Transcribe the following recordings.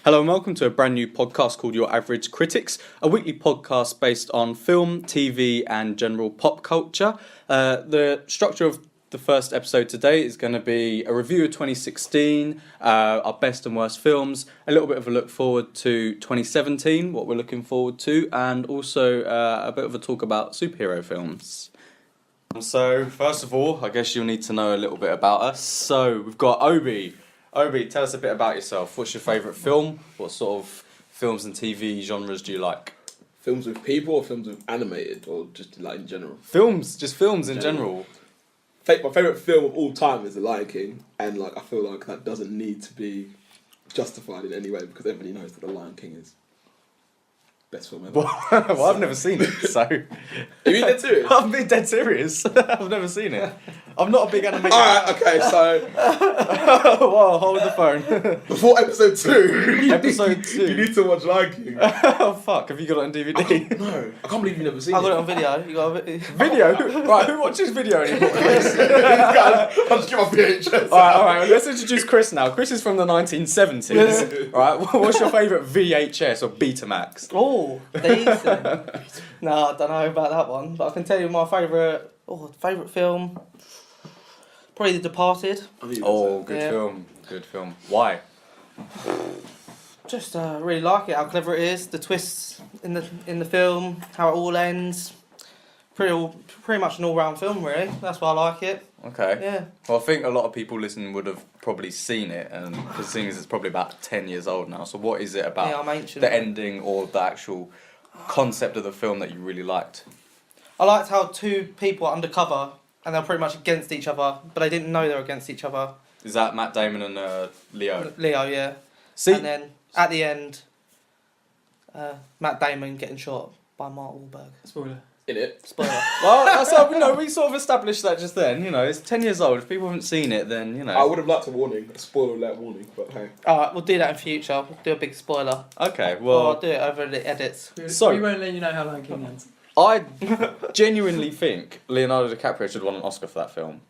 Hello and welcome to a brand new podcast called Your Average Critics, a weekly podcast based on film, TV and general pop culture. The structure of the first episode today is going to be a review of 2016, our best and worst films, a little bit of a look forward to 2017, what we're looking forward to, and also a bit of a talk about superhero films. So, first of all, I guess you'll need to know a little bit about us. So, we've got Obi. Obi, tell us a bit about yourself. What's your favourite film? What sort of films and TV genres do you like? Films with people or films with animated or just like in general? Films, just films in general. My favourite film of all time is The Lion King, and like I feel like that doesn't need to be justified in any way because everybody knows that The Lion King is best film ever. Well, I've never seen it, so... Are you dead serious? I'm being dead serious. I've never seen it. I'm not a big animated... Alright, okay, so... Whoa, hold the phone. Before episode 2... Episode 2. You need to watch Lion King. Oh, fuck, have you got it on DVD? No, I can't believe you've never seen I got it it. on video. You got a Video? Right, who watches video anymore, Chris? I'll just get my VHS. Alright, let's introduce Chris now. Chris is from the 1970s. Alright, what's your favourite VHS or Betamax? Oh, decent. No, I don't know about that one, but I can tell you my favourite film. Probably The Departed. Oh, good Yeah. film. Good film. Why? Just really like it. How clever it is. The twists in the film. How it all ends. Pretty much an all-round film, really. That's why I like it. Okay. Yeah. Well, I think a lot of people listening would have probably seen it, and because seeing as it's probably about 10 years old now. So, what is it about Yeah, I'm ancient. the ending or the actual concept of the film that you really liked? I liked how two people are undercover and they're pretty much against each other, but they didn't know they were against each other. Is that Matt Damon and Leo? Leo, yeah. See, And then at the end, Matt Damon getting shot by Mark Wahlberg. Spoiler. In it. Spoiler. well, that's how we sort of established that just then. You know, it's 10 years old. If people haven't seen it, then you know. I would have liked a spoiler alert warning, but hey. Alright, we'll do that in future. We'll do a big spoiler. Okay, Or well, I'll do it over the edits. So- We won't let you know how Lion King ends. I genuinely think Leonardo DiCaprio should have won an Oscar for that film.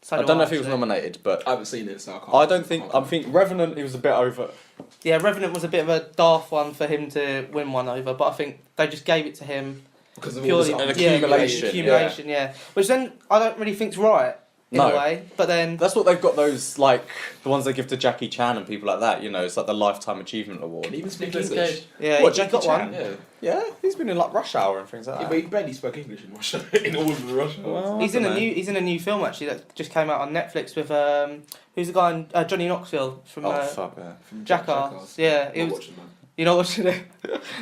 So I don't know if he actually. was nominated, but I haven't seen it, so I can't. I don't think. I think Revenant. He was a bit over. Yeah, Revenant was a bit of a daft one for him to win one over, but I think they just gave it to him because of all purely the An yeah, accumulation, accumulation, yeah. Which then I don't really think's right in No. a way, but then That's what they've got. Those like the ones they give to Jackie Chan and people like that. You know, it's like the Lifetime Achievement Award. Can he even speak Nicolas English? Cage. yeah, What, he Jackie got Chan? one. Yeah. Yeah, he's been in like Rush Hour and things like Yeah, that. but he barely spoke English in Russia. In all of the Russia. Well, He's I in a dunno. he's in a new film actually that just came out on Netflix with who's the guy in, Johnny Knoxville from Oh fuck yeah. Jackass. Yeah, it Not was. watching, man. You know what?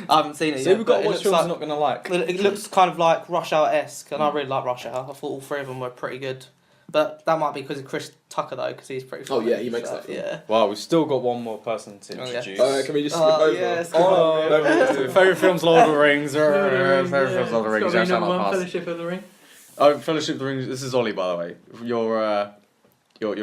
I haven't seen it See, yet. we've got but to it watch looks films like- you're not gonna like. It looks kind of like Rush Hour-esque, and I really like Rush Hour. I thought all three of them were pretty good. But that might be because of Chris Tucker, though, because he's pretty Oh, funny. yeah, he makes that film. Yeah. Wow, we've still got one more person to Oh, yeah. introduce. Can we just skip Oh, over? yeah, skip Oh, over. favourite films, Lord of the Rings. Favourite Yeah. films, Lord of the Rings. It's Yeah, got to be shall number not one, pass. Fellowship of the Ring. Oh, Fellowship of the Ring. This is Ollie, by the way. Your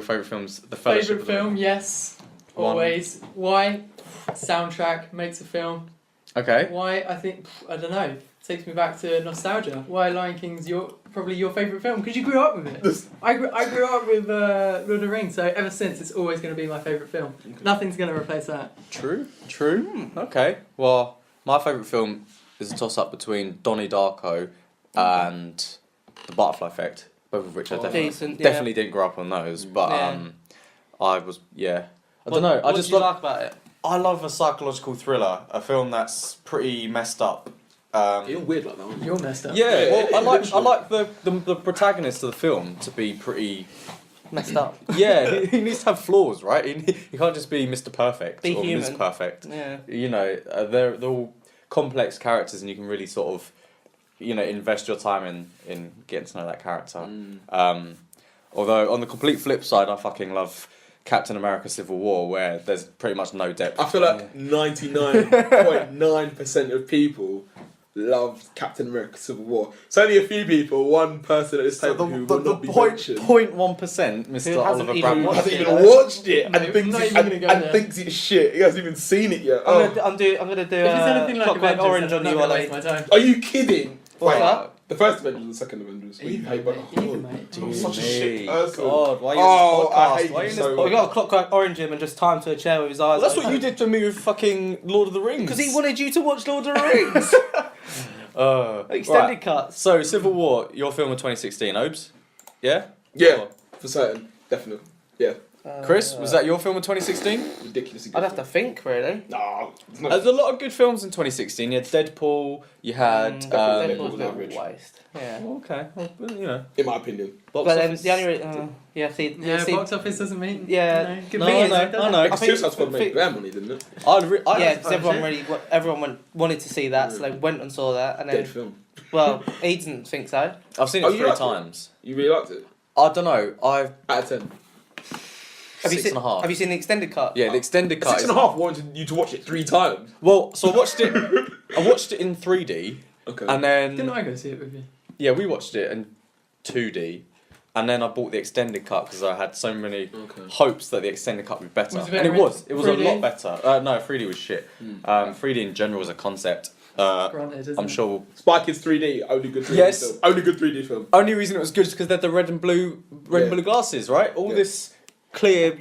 favourite films, the Fellowship Favourite of the film, Ring. yes. One. Always. Why? Soundtrack makes a film. Okay. Why? I think, I don't know, takes me back to nostalgia. Why Lion King's probably your favourite film? Because you grew up with it. I grew up with Lord of the Rings, so ever since it's always going to be my favourite film. Nothing's going to replace that. True. Okay. Well, my favourite film is a toss-up between Donnie Darko and The Butterfly Effect, both of which I Decent, yeah. definitely didn't grow up on those, but Yeah. I was, yeah. I don't know. I What just do you love. like about it? I love a psychological thriller, a film that's pretty messed up. You're weird like that, aren't you? You're messed up. Yeah, Yeah. well, I like the protagonist of the film to be pretty. Messed up. Yeah, he needs to have flaws, right? He can't just be Mr. Perfect Be or human. Ms. Perfect. Yeah. You know, they're all complex characters, and you can really sort of, you know, invest your time in getting to know that character. Although on the complete flip side, I fucking love Captain America: Civil War, where there's pretty much no depth. I feel like 99.9% of people loved Captain America Civil War. It's only a few people, one person at this So table who will the not be mentioned. 0.1%, Mr. Who hasn't Oliver even Bradley. watched Hasn't it. even watched it No, and thinks not it, even gonna go and there. thinks it's shit. He hasn't even seen it yet. I'm Oh. gonna do If it's anything like Clockwork Avengers, Orange then on I'm you, not going to Ollie. waste my time. Are you kidding? What's Wait, that? The first Avengers and the second Avengers. What you hate, but Even, mate. I'm such a Me. shit person. God, why are you Oh, in I this podcast? hate Why are you you in so this much. We got a Clockwork Orange him and just tie him to a chair with his eyes. That's what you did for me with fucking Lord of the Rings. Because he wanted you to watch Lord of the Rings. Extended right. cuts. So, Civil War, your film of 2016, Obes? Yeah? Yeah, for certain, definitely. Yeah, Chris, was that your film of 2016? ridiculously. I'd have to think, really. No, it's not. There's a lot of good films in 2016. You had Deadpool, you had... Deadpool Deadpool's a bit of average. a waste. Yeah. okay, well, you know. In my opinion. Box But then office. the only see, Yeah, see, box office doesn't mean. Yeah. You know, good No, thing I is, know, it doesn't. I know. I Because think- Suicide Squad made think- their money, didn't it? yeah, because Oh, everyone wanted to see that, so they went and saw that, and then Dead film. well, he didn't think so. I've seen Oh, it you 3 liked it? times. You really liked it? I don't know. I've Out of 10. Have you six seen? and a half. Have you seen the extended cut? Yeah, the extended cut. Six and a half wanted you to watch it 3 times. Well, so I watched it. I watched it in 3D, Okay. and then Didn't I go see it with you? yeah, we watched it in 2D, and then I bought the extended cut because I had so many Okay. hopes that the extended cut would be better, Was it and it better was. in It was a 3D? lot better. No, 3D was shit. 3D in general as a concept. Granted, isn't I'm it? sure. We'll, Spy Kids 3D, only good 3D Yes. film. Only good 3D film. only reason it was good is because they're the red and blue glasses, right? All Yeah. this clear,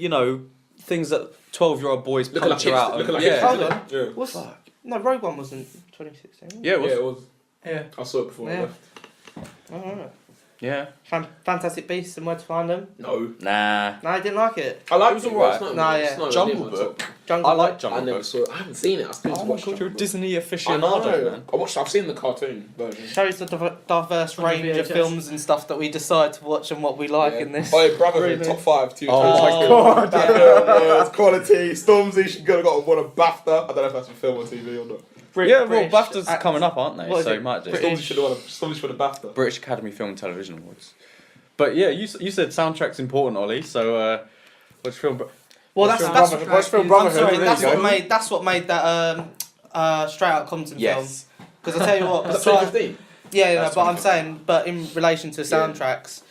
things that 12-year-old boys Looking like puncture out. Looking like yeah. Hold on. Yeah. What's no Rogue One wasn't 2016. Yeah, it was. Yeah, it was. Yeah. I saw it before I Yeah. left. Oh, Yeah. Fantastic Beasts and Where to Find Them. No. Nah. No, I didn't like it. I like It was alright. Jungle Book. Book. Jungle I like Book. Jungle I never Book. saw it. I haven't seen it. I still need to watch You're a Jungle Book. Disney I aficionado, man. I've seen the cartoon version. Shows the diverse On the range of VHS. films and stuff that we decide to watch and what we like in this. Oh, yeah, Brotherhood, Really? top 5. Too. Oh my God, That film, yeah, it's quality. Stormzy should go got won a BAFTA. I don't know if that's a film or TV or not. Yeah, well, British BAFTAs act- coming up, aren't they? What is So it? it might do. British- Stormzy should have won. Stormzy should have BAFTA. British Academy Film and Television Awards. But yeah, you said soundtrack's important, Ollie. So what's film? Well, What's that's Film Brotherhood? What's Film Brotherhood? I'm sorry, There that's you go. what made that Straight Out Compton film. Yes. Because I tell you what, Was that aside- 2015? yeah, That's but I'm 2015. saying, but in relation to soundtracks,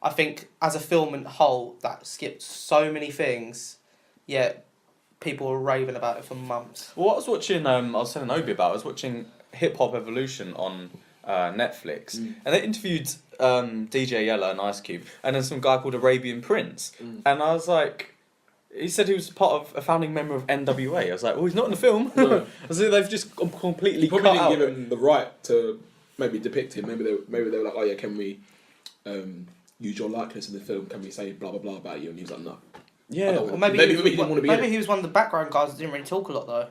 I think as a film and whole, that skipped so many things. Yet people were raving about it for months. Well, I was watching. I was telling Obi about. I was watching Hip Hop Evolution on Netflix, and they interviewed DJ Yella and Ice Cube, and then some guy called Arabian Prince, and I was like. He said he was part of a founding member of NWA. I was like, well, he's not in the film. No. So they've just completely He probably cut didn't out. give him the right to maybe depict him. Maybe they were like, oh yeah, can we use your likeness in the film? Can we say blah blah blah about you? And he was like, no. I Yeah, don't Or Maybe he didn't want to be in maybe it. he was one of the background guys that didn't really talk a lot though.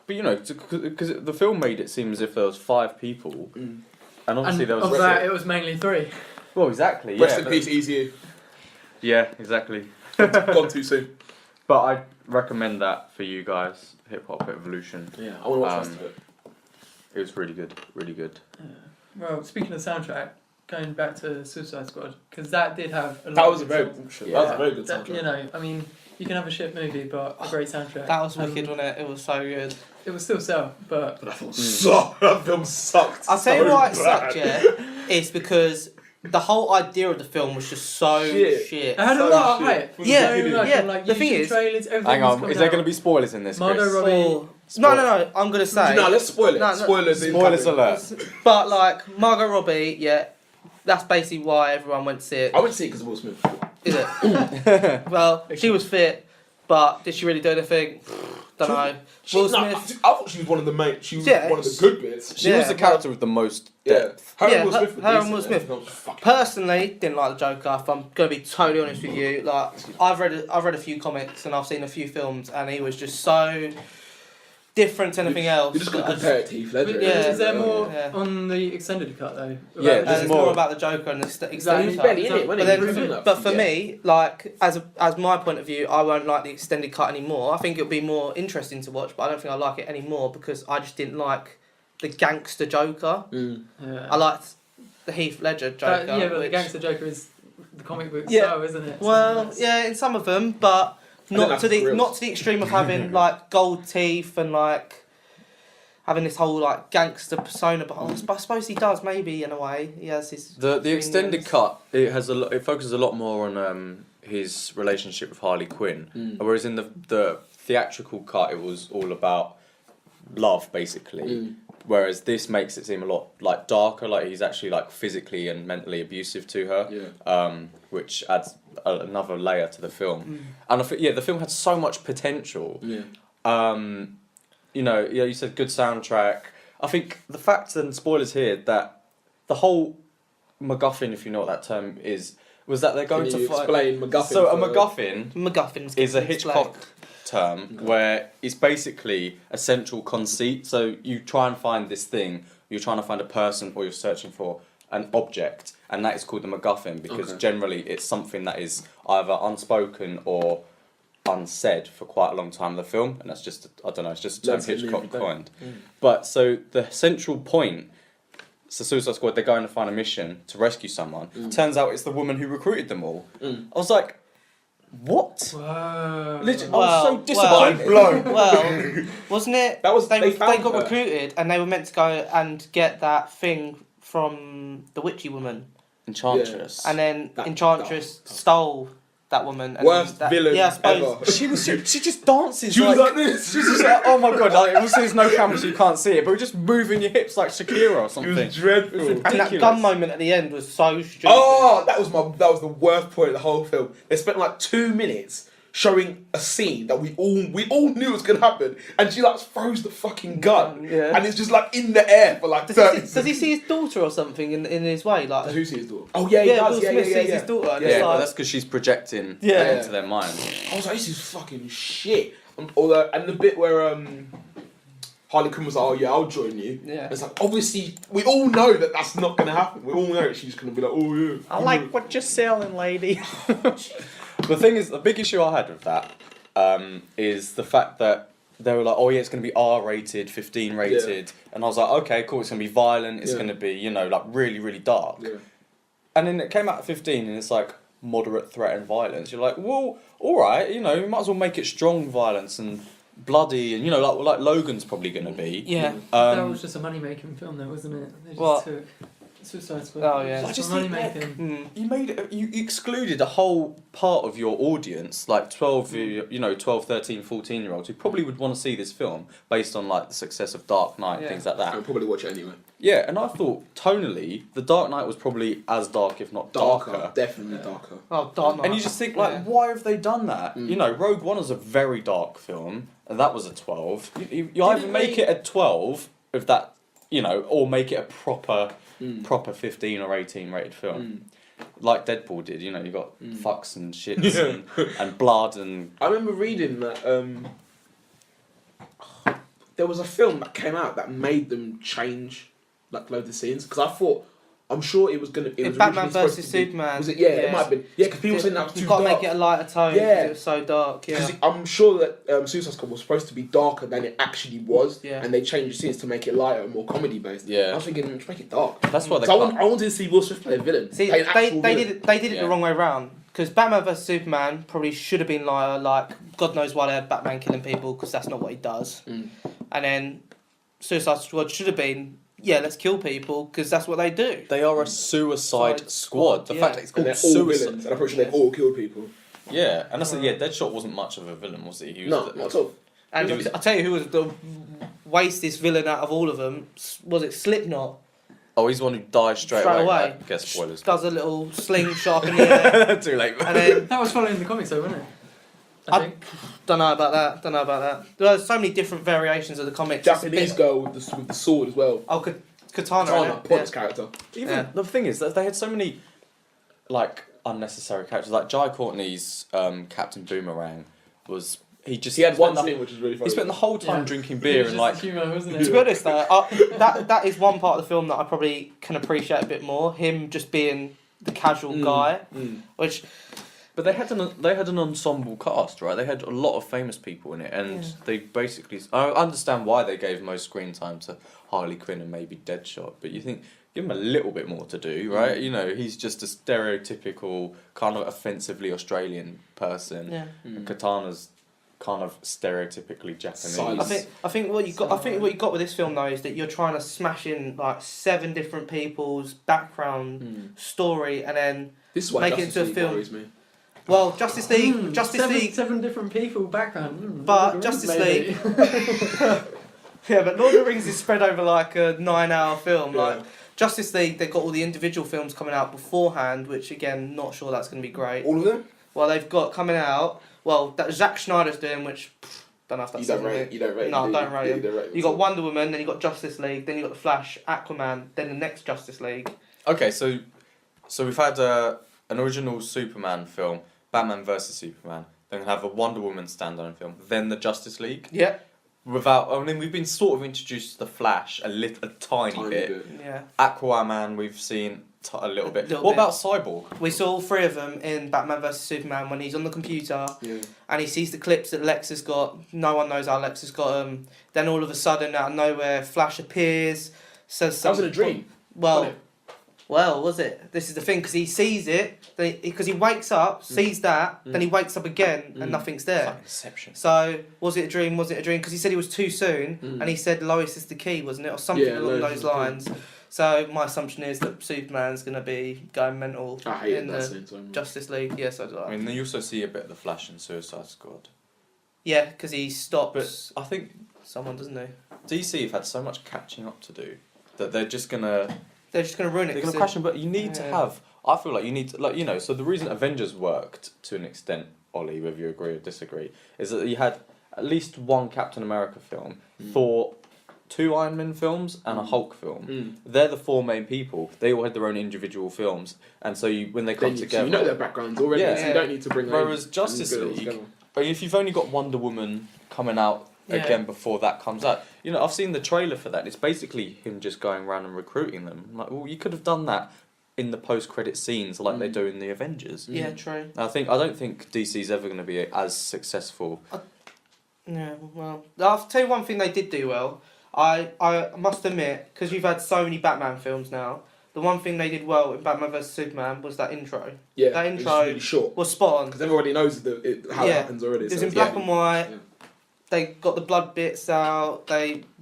but you know, because the film made it seem as if there was 5 people, and obviously And there was. of that, it was mainly 3. Well, exactly. Rest yeah, in but- peace, Easy. Yeah, exactly. Gone too soon. But I recommend that for you guys, Hip Hop Evolution. Yeah, I want to watch the rest of it. It was really good, really good. Well, speaking of soundtrack, going back to Suicide Squad, because that did have a lot That was a of very good songs. that was a very good That- soundtrack. You know, I mean, you can have a shit movie, but a great soundtrack. That was And wicked, wasn't it? It was so good. It was still sell, but But that film sucked. I'll tell you so why it bad. sucked, yeah? It's because the whole idea of the film was just so Shit. shit. it had a So lot of shit. hype. From the so beginning. much, Yeah, and, like, the thing YouTube is- trailers, everything Hang was on, coming is there out. going to be spoilers in this, Margot Chris? Robbie. Or- no, I'm going to say. No, let's spoil it. No, no. Spoilers. Spoilers incoming. alert. But, like, Margot Robbie, yeah, that's basically why everyone went to see it. I went to see it because of Will Smith. Is it? Well, she was fit, but did she really do anything? Don't know. Will Smith. I thought she was one of the main. She was Yeah, one of the good bits. She was Yeah, the character with the most Yeah. depth. Her Yeah, and Will Smith. were her and decent, Will yeah. Smith. That was fucking- Personally, didn't like the Joker. If I'm going to be totally honest with you, like I've read a few comics and I've seen a few films, and he was just so different to anything else. You just got that to compare it to Heath Ledger. Yeah. Is there more Yeah. on the extended cut though? Yeah, About there's it's the- more more. about the Joker and the extended Exactly. He's cut. barely in it, wasn't But, he? then, He was in that. but for Yeah. me, like as my point of view, I won't like the extended cut anymore. I think it'll be more interesting to watch, but I don't think I like it anymore because I just didn't like the gangster Joker. Mm. Yeah. I liked the Heath Ledger Joker. Yeah, but the which- gangster Joker is the comic book Yeah. style, isn't it? So Well, that's- yeah, in some of them, but think not that's to the grills. not to the extreme of having like gold teeth and like having this whole like gangster persona. But I suppose he does maybe in a way. He has his The extended opinions. cut it has it focuses a lot more on his relationship with Harley Quinn, whereas in the theatrical cut it was all about love basically. whereas this makes it seem a lot like darker. Like he's actually like physically and mentally abusive to her. Yeah. Which adds another layer to the film. And I think the film had so much potential. Yeah. You said good soundtrack. I think the fact, and spoilers here, that the whole MacGuffin, if you know what that term is, was that they're going Can to you explain MacGuffin? So a for- MacGuffin MacGuffins is a can explain. Hitchcock term where it's basically a central conceit. So you try and find this thing, you're trying to find a person, or you're searching for an object, and that is called the MacGuffin because generally it's something that is either unspoken or unsaid for quite a long time in the film, and that's just it's just a term That's it, Hitchcock leave it coined. But so the central point, so Suicide Squad, they're going to find a mission to rescue someone. Turns out it's the woman who recruited them all. I was like, what? Whoa. Literally, I was so Well, disappointed. Well, wasn't it? That was- they they found got her. recruited and they were meant to go and get that thing from the witchy woman, Enchantress. and then That- Enchantress stole that woman. And Worst that, villain yeah, I suppose. ever. She just dances. She was like this. She's just like, oh my god! Like, obviously there's no camera, so you can't see it, but just moving your hips like Shakira or It something. was dreadful. And that ridiculous. gun moment at the end was so stupid. Oh, that was the worst point of the whole film. They spent like 2 minutes showing a scene that we all knew was gonna happen, and she like throws the fucking gun, Yeah. and it's just like in the air for like 30 Does he see his daughter or something in his way? Like, Who sees his daughter? Oh yeah, he does. Will Yeah, Smith yeah, sees yeah. his daughter. And Yeah, it's but like, that's because she's projecting Yeah. into their mind. I was like, this is fucking shit. Although, and the bit where Harley Quinn was like, oh yeah, I'll join you. Yeah. It's like, obviously, we all know that that's not gonna happen. We all know that she's gonna be like, oh yeah. I like what you're selling, lady. The thing is, the big issue I had with that is the fact that they were like, oh yeah, it's going to be R-rated, 15 rated, and I was like, okay, cool, it's going to be violent, it's Yeah. going to be, like really, really dark. Yeah. And then it came out at 15 and it's like moderate threat and violence. You're like, well, alright, you might as well make it strong violence and bloody and, like Logan's probably going to be. yeah. That was just a money making film, though, wasn't it? They just What? took Suicide Squad. Oh, yeah. I Just just money think, like, making. Mm. You made it, you excluded a whole part of your audience, like 12, 13, 14-year-olds who probably would want to see this film based on like the success of Dark Knight and Yeah. things like that. I'll probably watch it anyway. Yeah, and I thought tonally, The Dark Knight was probably as dark, if not darker. Definitely darker. Oh, Dark Knight. And you just think, like, Yeah. why have they done that? Rogue One is a very dark film, and that was a 12. You either make it a 12, if that, or make it a proper 15 or 18 rated film. Like Deadpool did, you got fucks and shits and blood and... I remember reading that there was a film that came out that made them change like loads of scenes because I thought I'm sure it was gonna. It was Batman originally supposed versus to be- Superman. Was it? Yeah, it might have been. Yeah, because people were saying that was too You've got to dark. make it a lighter tone. Yeah. Yeah. It was so dark. Yeah. Because I'm sure that Suicide Squad was supposed to be darker than it actually was, Yeah. and they changed the scenes to make it lighter and more comedy based. Yeah. I was thinking, let's make it dark. That's why they So cut... I wanted to see Will Smith play a villain. See, play an actual they villain. did it Yeah. the wrong way round. Because Batman vs Superman probably should have been lighter. Like, God knows why they had Batman killing people, because that's not what he does. Mm. And then Suicide Squad should have been, yeah, let's kill people, because that's what they do. They are a suicide Suicide squad. The Squad, fact that it's And called they're all suicide... villains, and I'm pretty sure they've all killed people. Yeah, and that's Deadshot wasn't much of a villain, was he? He was No, the- not at all. And It was- I tell you who was the wastiest villain out of all of them. Was it Slipknot? Oh, he's the one who died straight Straight away. away. Right? Guess spoilers. Does a little slingshot in the air. Too late. And then, That was following the comics, though, wasn't it? I I- think. don't know about that. There's so many different variations of the comics. It's a Japanese bit- girl with the sword as well. Oh, Katana. Katana, innit? pointless character. Even Yeah. the thing is that they had so many like unnecessary characters. Like Jai Courtney's Captain Boomerang was he He had one spent the- scene which was really funny. He spent the whole time Yeah. drinking It beer was and just like humour, wasn't To it? be honest, though, that is one part of the film that I probably can appreciate a bit more. Him just being the casual guy, which But they had an ensemble cast, right? They had a lot of famous people in it, and Yeah. they basically. I understand why they gave most screen time to Harley Quinn and maybe Deadshot, but you think give him a little bit more to do, right? He's just a stereotypical kind of offensively Australian person. yeah. And Katana's kind of stereotypically Japanese. Silence. I think what you got with this film though is that you're trying to smash in like 7 different people's background story and then This is why Make it Justice into a League film. worries me. well Justice League Seven different people background. But look at Justice maybe. Yeah, but Lord of the Rings is spread over like a 9-hour film. Yeah. Like Justice League, they've got all the individual films coming out beforehand, which again, not sure that's going to be great. All of them? Well, they've got coming out. Well, that Zack Snyder's doing, which don't know if that's You don't something. rate. You don't rate. No, do don't you? rate You him. don't rate You got Wonder Woman, then you got Justice League, then you got the Flash, Aquaman, then the next Justice League. Okay, so we've had an original Superman film, Batman vs Superman. Then we have a Wonder Woman standalone film. Then the Justice League. Yeah. We've been sort of introduced to the Flash a tiny bit. Yeah. Aquaman, we've seen a little bit. Little What bit. about Cyborg? We saw all three of them in Batman vs Superman when he's on the computer Yeah. and he sees the clips that Lex has got. No one knows how Lex has got them. Then all of a sudden, out of nowhere, Flash appears, says That was something. in a dream. Well, was it? This is the thing, because he sees it, because he wakes up, sees that, then he wakes up again and nothing's It's there. like Inception. So, was it a dream? Was it a dream? Because he said it was too soon, and he said Lois is the key, wasn't it? Or something Yeah, along Lois those is the key. lines. So, my assumption is that Superman's going to be going mental I hate in that the scene so much. Justice League. Yes, I do. I mean, you also see a bit of the Flash in Suicide Squad. Yeah, because he stops But I think someone, doesn't he? DC have had so much catching up to do that they're just gonna They're just going to ruin it. they're gonna 'cause crash them. But you need to Yeah. have. I feel like you need to, like, you know. So the reason Avengers worked to an extent, Ollie, whether you agree or disagree, is that you had at least one Captain America film, Thor, 2 Iron Man films, and a Hulk film. They're the 4 main people. They all had their own individual films, and so when they come So together, you know their backgrounds already, Yeah. so you don't need to bring them Whereas in Justice and put it all League, together. but if you've only got Wonder Woman coming out Yeah. again before that comes out, you know, I've seen the trailer for that. It's basically him just going around and recruiting them. Like, well, you could have done that in the post-credit scenes like they do in the Avengers. Yeah, true. I don't think DC's ever going to be as successful. Yeah, well, I'll tell you one thing they did do well. I must admit, because you've had so many Batman films now, the one thing they did well in Batman vs Superman was that intro. Yeah, that it's intro really short was spot on. because everybody knows how it Yeah. happens already. It was so in black yeah. and white. Yeah. They got the blood bits out.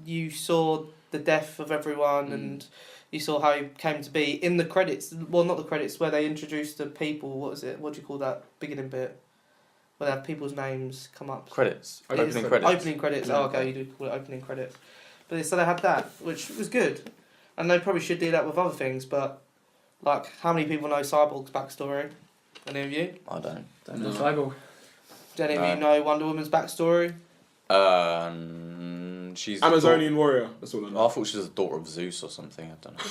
You saw the death of everyone, and you saw how he came to be in the credits. Well, not the credits where they introduced the people. What is it? What do you call that beginning bit? Where they have people's names come up. Credits. It is Opening credits. Opening credits. Oh, okay, you do call it opening credits. But so they had that, which was good, and they probably should do that with other things. But like, how many people know Cyborg's backstory? Any of you? I don't. No. Cyborg. Do any of No. you know Wonder Woman's backstory? She's Amazonian warrior. That's all I I know. thought she was a daughter of Zeus or something. I don't know.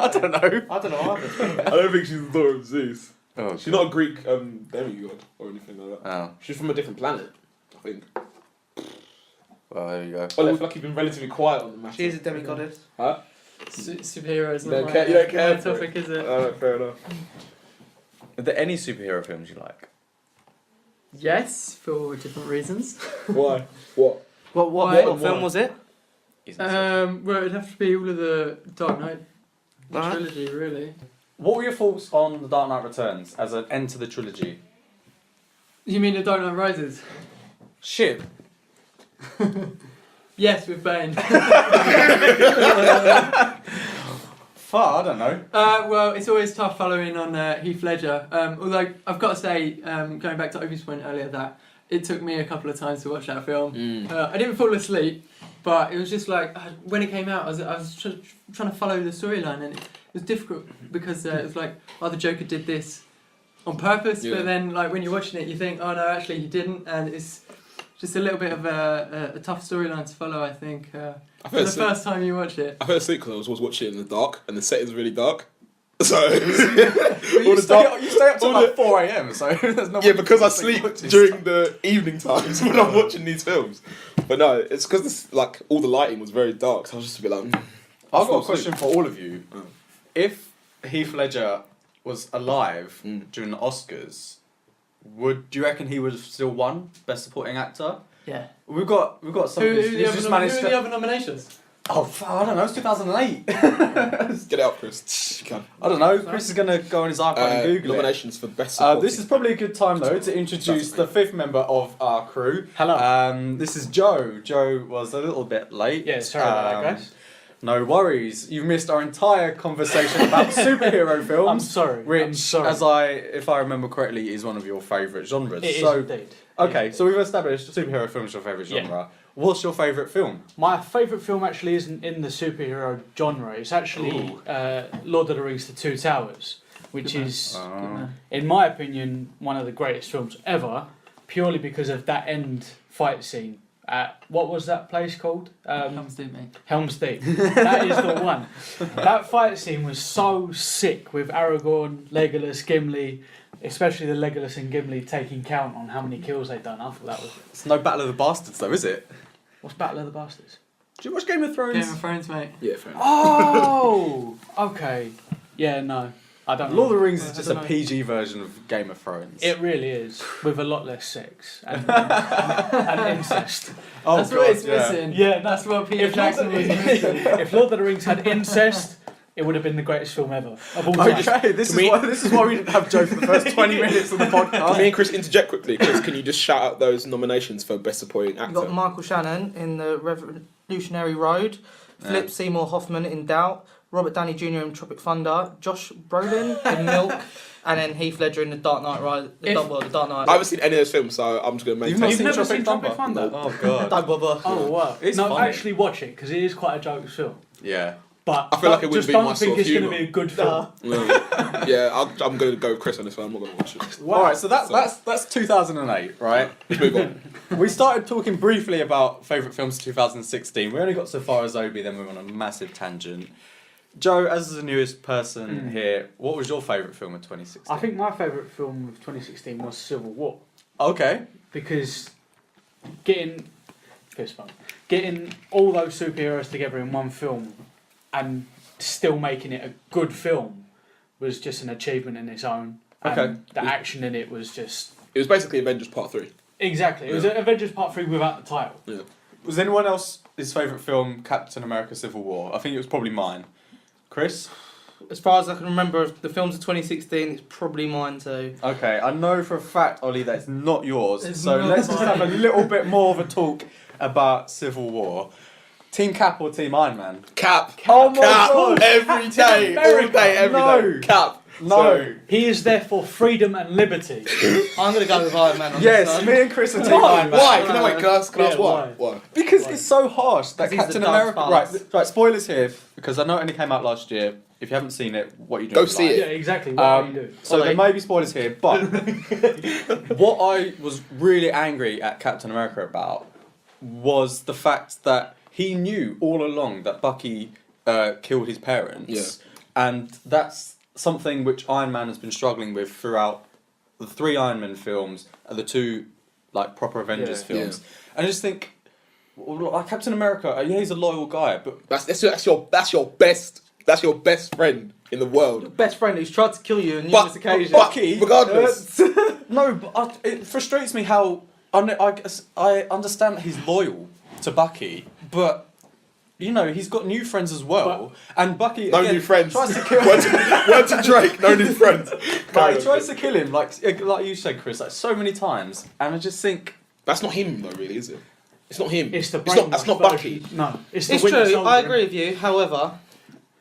I don't know. I don't know either. I don't think she's the daughter of Zeus. Oh, She's not a Greek demigod or anything like that. Oh, She's from a different planet, I think. well, there you go. Well, I feel like you've been relatively quiet on the matter. She is a demigoddess. Huh? Superheroes. You Not don't my, care- you don't care my for topic, is it? Fair enough. Are there any superhero films you like? Yes, for different reasons. Why? What? What Why? film was it? Well, it'd have to be all of the Dark Knight Alright. trilogy, really. What were your thoughts on The Dark Knight Returns as an end to the trilogy? You mean the Dark Knight Rises? Shit. Yes, with Bane. Fuck, I don't know. Well, it's always tough following on Heath Ledger. Although I've got to say, going back to Obi's point earlier, that it took me a couple of times to watch that film. I didn't fall asleep, but it was just like when it came out, I was trying to follow the storyline, and it was difficult because it was like, oh, the Joker did this on purpose, Yeah. but then like when you're watching it, you think, oh no, actually he didn't, and it's just a little bit of a tough storyline to follow. I think I for the first time you watch it. I fell asleep because I was watching it in the dark, and the set is really dark. So all You the stay, dark. you stay up till all like the- 4 a.m, so there's no Yeah, way because I you can sleep watch this during stuff. the evening times when I'm watching these films. But no, it's because like all the lighting was very dark, so I was just a bit like. I've got fall a question asleep. for all of you. Oh. If Heath Ledger was alive Mm. during the Oscars, do you reckon he would have still won Best Supporting Actor? Yeah. We've got some. Who who's are just the managed to. other nominations? Oh, I don't know. It's 2008. Get it out, Chris. You can. I don't know. Chris is gonna go on his iPad and Google it. Nominations for best. This is probably a good time though to introduce the 5th member of our crew. Hello. This is Joe. Joe was a little bit late. Yeah, sorry about that, guys. No worries. You've missed our entire conversation about superhero films. I'm sorry. Which, I'm sorry. if I remember correctly, is one of your favourite genres. It is so, indeed. Okay, so we've established superhero films your favourite Yeah. genre. What's your favourite film? My favourite film actually isn't in the superhero genre. It's actually Lord of the Rings: The Two Towers, which is, in my opinion, one of the greatest films ever, purely because of that end fight scene. What was that place called? Helm's Deep, mate. Helm's Deep. That is the one. That fight scene was so sick with Aragorn, Legolas, Gimli, especially the Legolas and Gimli taking count on how many kills they'd done. I thought that was... It's no Battle of the Bastards, though, is it? What's Battle of the Bastards? Do you watch Game of Thrones? Game of Thrones, mate. Yeah, fair enough. Oh! Okay. Yeah, no. I don't know. Lord of the Rings is I just don't a know. PG version of Game of Thrones. It really is, with a lot less sex and incest. Oh, That's God, what it's yeah. missing. Yeah, That's what Peter if Lord, Jackson of, was missing. if Lord of the Rings had incest, it would have been the greatest film ever of all time. Okay, this is why we didn't have Joe for the first 20 minutes of the Can podcast. me and Chris interject quickly? Chris, can you just shout out those nominations for Best Supporting You've got Actor? Michael Shannon in The Revolutionary Road, Philip Seymour Hoffman in Doubt, Robert Downey Jr. in Tropic Thunder, Josh Brolin in Milk, and then Heath Ledger in The Dark Knight Rise. The Dark Knight. I haven't seen any of those films, so I'm just going to You've maintain. not You've seen never Tropic seen Tropic Thunder? Thunder? Oh, God. Don't bother. Oh wow! It's no, funny. actually watch it because it is quite a jokes film. Yeah. But I feel like it wouldn't just be don't my think sort of it's going to humour. be a good film. No. Yeah, I'm going to go with Chris on this one. I'm not going to watch it. Wow. Alright, so that's 2008, right? Let's move on. We started talking briefly about favourite films of 2016. We only got so far as Obi, then we went on a massive tangent. Joe, as the newest person here, what was your favourite film of 2016? I think my favourite film of 2016 was Civil War Okay. because getting all those superheroes together in one film and still making it a good film was just an achievement in its own. And Okay. the action in it was just It was basically Avengers Part 3. exactly. It was Avengers Part 3 without the title. Yeah. Was anyone else his favourite film Captain America Civil War? I think it was probably mine. Chris? As far as I can remember of the films of 2016, it's probably mine too. Okay, I know for a fact, Ollie, that it's not yours. It's So not let's just have a mine. little bit more of a talk about Civil War. Team Cap or Team Iron Man? Cap. Oh my Cap. God. Every day. All day, every No. day. Cap. No. He is there for freedom and liberty. I'm going to go with Iron Man on this Yes, one. me and Chris are Team No. Iron Man. Why? Can I ask Yeah, why? why? Because it's so harsh that 'Cause he's Captain the dark America. Right, past. right. Spoilers here because I know it only came out last year. If you haven't seen it, what are you doing? Go with see life? Yeah, exactly. What are you doing? So there may be spoilers here, but what I was really angry at Captain America about was the fact that he knew all along that Bucky killed his parents, and that's something which Iron Man has been struggling with throughout the 3 Iron Man films and the 2 like proper Avengers Yeah. films. And I just think, well, like Captain America, yeah, he's a loyal guy, but That's your best friend in the world. Best friend who's tried to kill you on But- numerous occasions. but- Bucky, regardless. no, but it frustrates me how I understand that he's loyal to Bucky, but you know he's got new friends as well, and Bucky No again, new friends. tries to kill word to Drake. No new friends. Right, he tries to kill him like you said, Chris, like so many times, and I just think That's not him though, really, is it? It's not him. It's the That's not brainwashed Bucky. version. No, it's the It's Winter true, Soldier. I agree with you. However,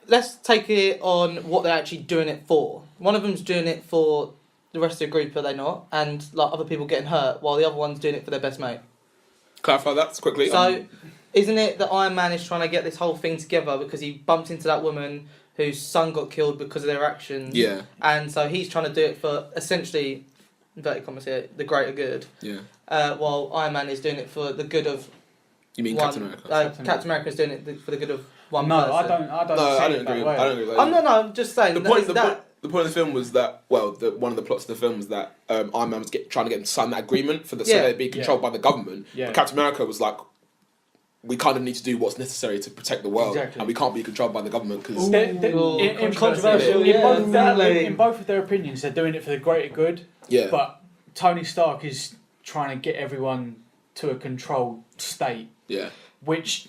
let's take it on what they're actually doing it for. One of them's doing it for the rest of the group, are they not? And like other people getting hurt, while the other one's doing it for their best mate. Clarify that quickly. So, isn't it that Iron Man is trying to get this whole thing together because he bumped into that woman whose son got killed because of their actions? yeah, And so he's trying to do it for essentially, inverted commas here, the greater good. yeah. While Iron Man is doing it for the good of You mean one. Captain America? Captain America is doing it for the good of one No, person. I don't. I don't. No, see I it don't that agree. way. I don't agree with Oh, that. no, I'm just saying. The that point, is the, that, point, the point of the film was that, well, one of the plots of the film was that Iron Man was trying to get him to sign that agreement so Yeah. they'd be controlled by the government. Yeah. But Captain America was like, we kind of need to do what's necessary to protect the world, Exactly. and we can't be controlled by the government because Ooh, In controversial, both, yeah, in exactly. both of their opinions, they're doing it for the greater good. yeah, But Tony Stark is trying to get everyone to a controlled state, yeah, which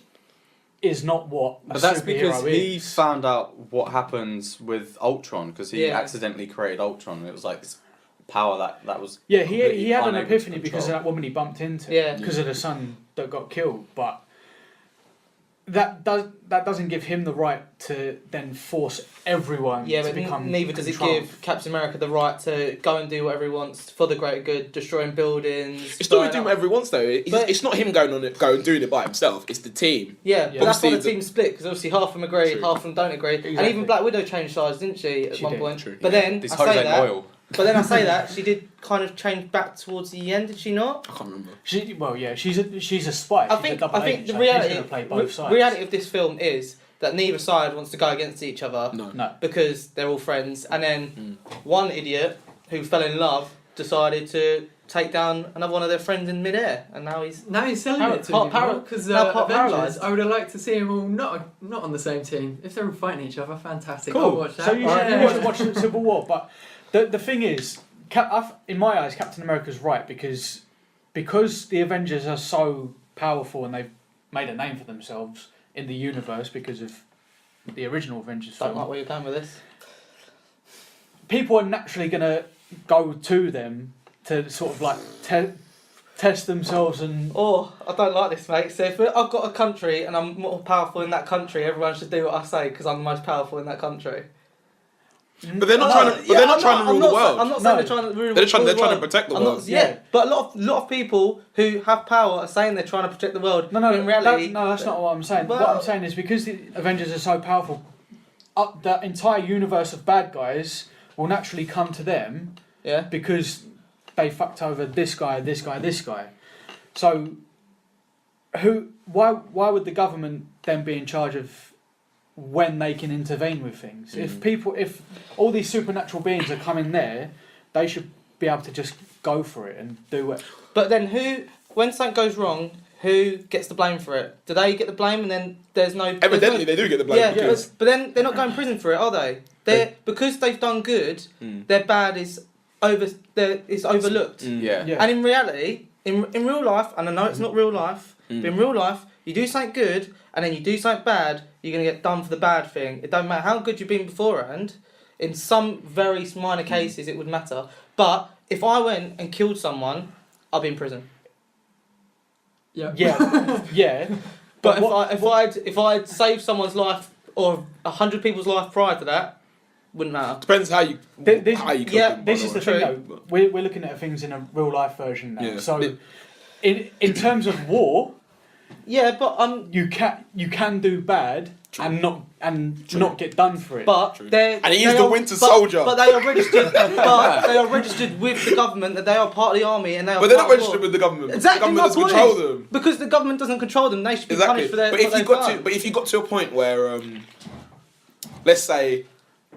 is not what a But that's superhero because he is. found out what happens with Ultron because he Yeah. accidentally created Ultron. And it was like this power that was Yeah, completely he had an unable to epiphany because of control. that woman he bumped into. Yeah. Because of the son that got killed. But that doesn't give him the right to then force everyone Yeah, to but become neither does it controlled. give Captain America the right to go and do whatever he wants for the greater good, destroying buildings. It's not blowing doing up- whatever he wants though. But- It's not him going and doing it by himself. It's the team. Yeah, Yeah. but that's why the Obviously team split because obviously half of them agree, True. half of them don't agree, and Exactly. even Black Widow changed sides, didn't she? At She one did. point. True. But then This I say Jose that. Boyle. But then I say that she did kind of change back towards the end, did she not? I can't remember. She's a spy. I She's think a double I think agent, the so reality she's going to play both sides. reality of this film is that neither side wants to go against each other No. No. because they're all friends, and then one idiot who fell in love decided to take down another one of their friends in midair, and now he's Now he's selling Par- it to par- me par- because now part Avengers. paralysed. I would have liked to see them all not on the same team. If they're all fighting each other, fantastic. Cool. I'll watch that. So you Yeah. should watch Civil War, but the thing is, in my eyes, Captain America's right because the Avengers are so powerful and they've made a name for themselves in the universe because of the original Avengers don't film. like where you're going with this. People are naturally going to go to them to sort of like test themselves and. Oh, I don't like this, mate. So if I've got a country and I'm more powerful in that country, everyone should do what I say because I'm the most powerful in that country. But they're not trying to. But they're not trying to rule the world. I'm not saying No. they're trying to rule They're trying the to world. protect the I'm world. not, yeah, Yeah. but a lot of people who have power are saying they're trying to protect the world. No, but in reality, that's not what I'm saying. Well- What I'm saying is because the Avengers are so powerful, the entire universe of bad guys will naturally come to them yeah. because they fucked over this guy, this guy, this guy. So, why would the government then be in charge of when they can intervene with things? If all these supernatural beings are coming there, they should be able to just go for it and do it. But then when something goes wrong, who gets the blame for it? Do they get the blame and then there's no... Evidently, they do get the blame. Yeah, because but then they're not going to prison for it, are they? Because they've done good, their bad is overlooked. Yeah. Yeah. And in reality, in real life, and I know it's not real life, but in real life, you do something good and then you do something bad, you're going to get done for the bad thing. It don't matter how good you've been beforehand. In some very minor cases, it would matter. But if I went and killed someone, I'd be in prison. Yeah. Yeah, yeah. But what- if I'd saved someone's life or 100 people's life prior to that, wouldn't matter. depends how you This- how you. yeah, cook them, This by is the way. thing, True. though. We're looking at things in a real life version now. Yeah. So, in terms of war, Yeah, but you can do bad and not get done for it. But True. they're And he is they the are- Winter but- Soldier. But they are registered. But they are registered with the government that they are part of the army and they are. But they're not part of registered war. with the government. Exactly The government my doesn't point. control them. Because the government doesn't control them, they should be Exactly. punished for their. But what if you they've got done. to, but if you got to a point where, let's say,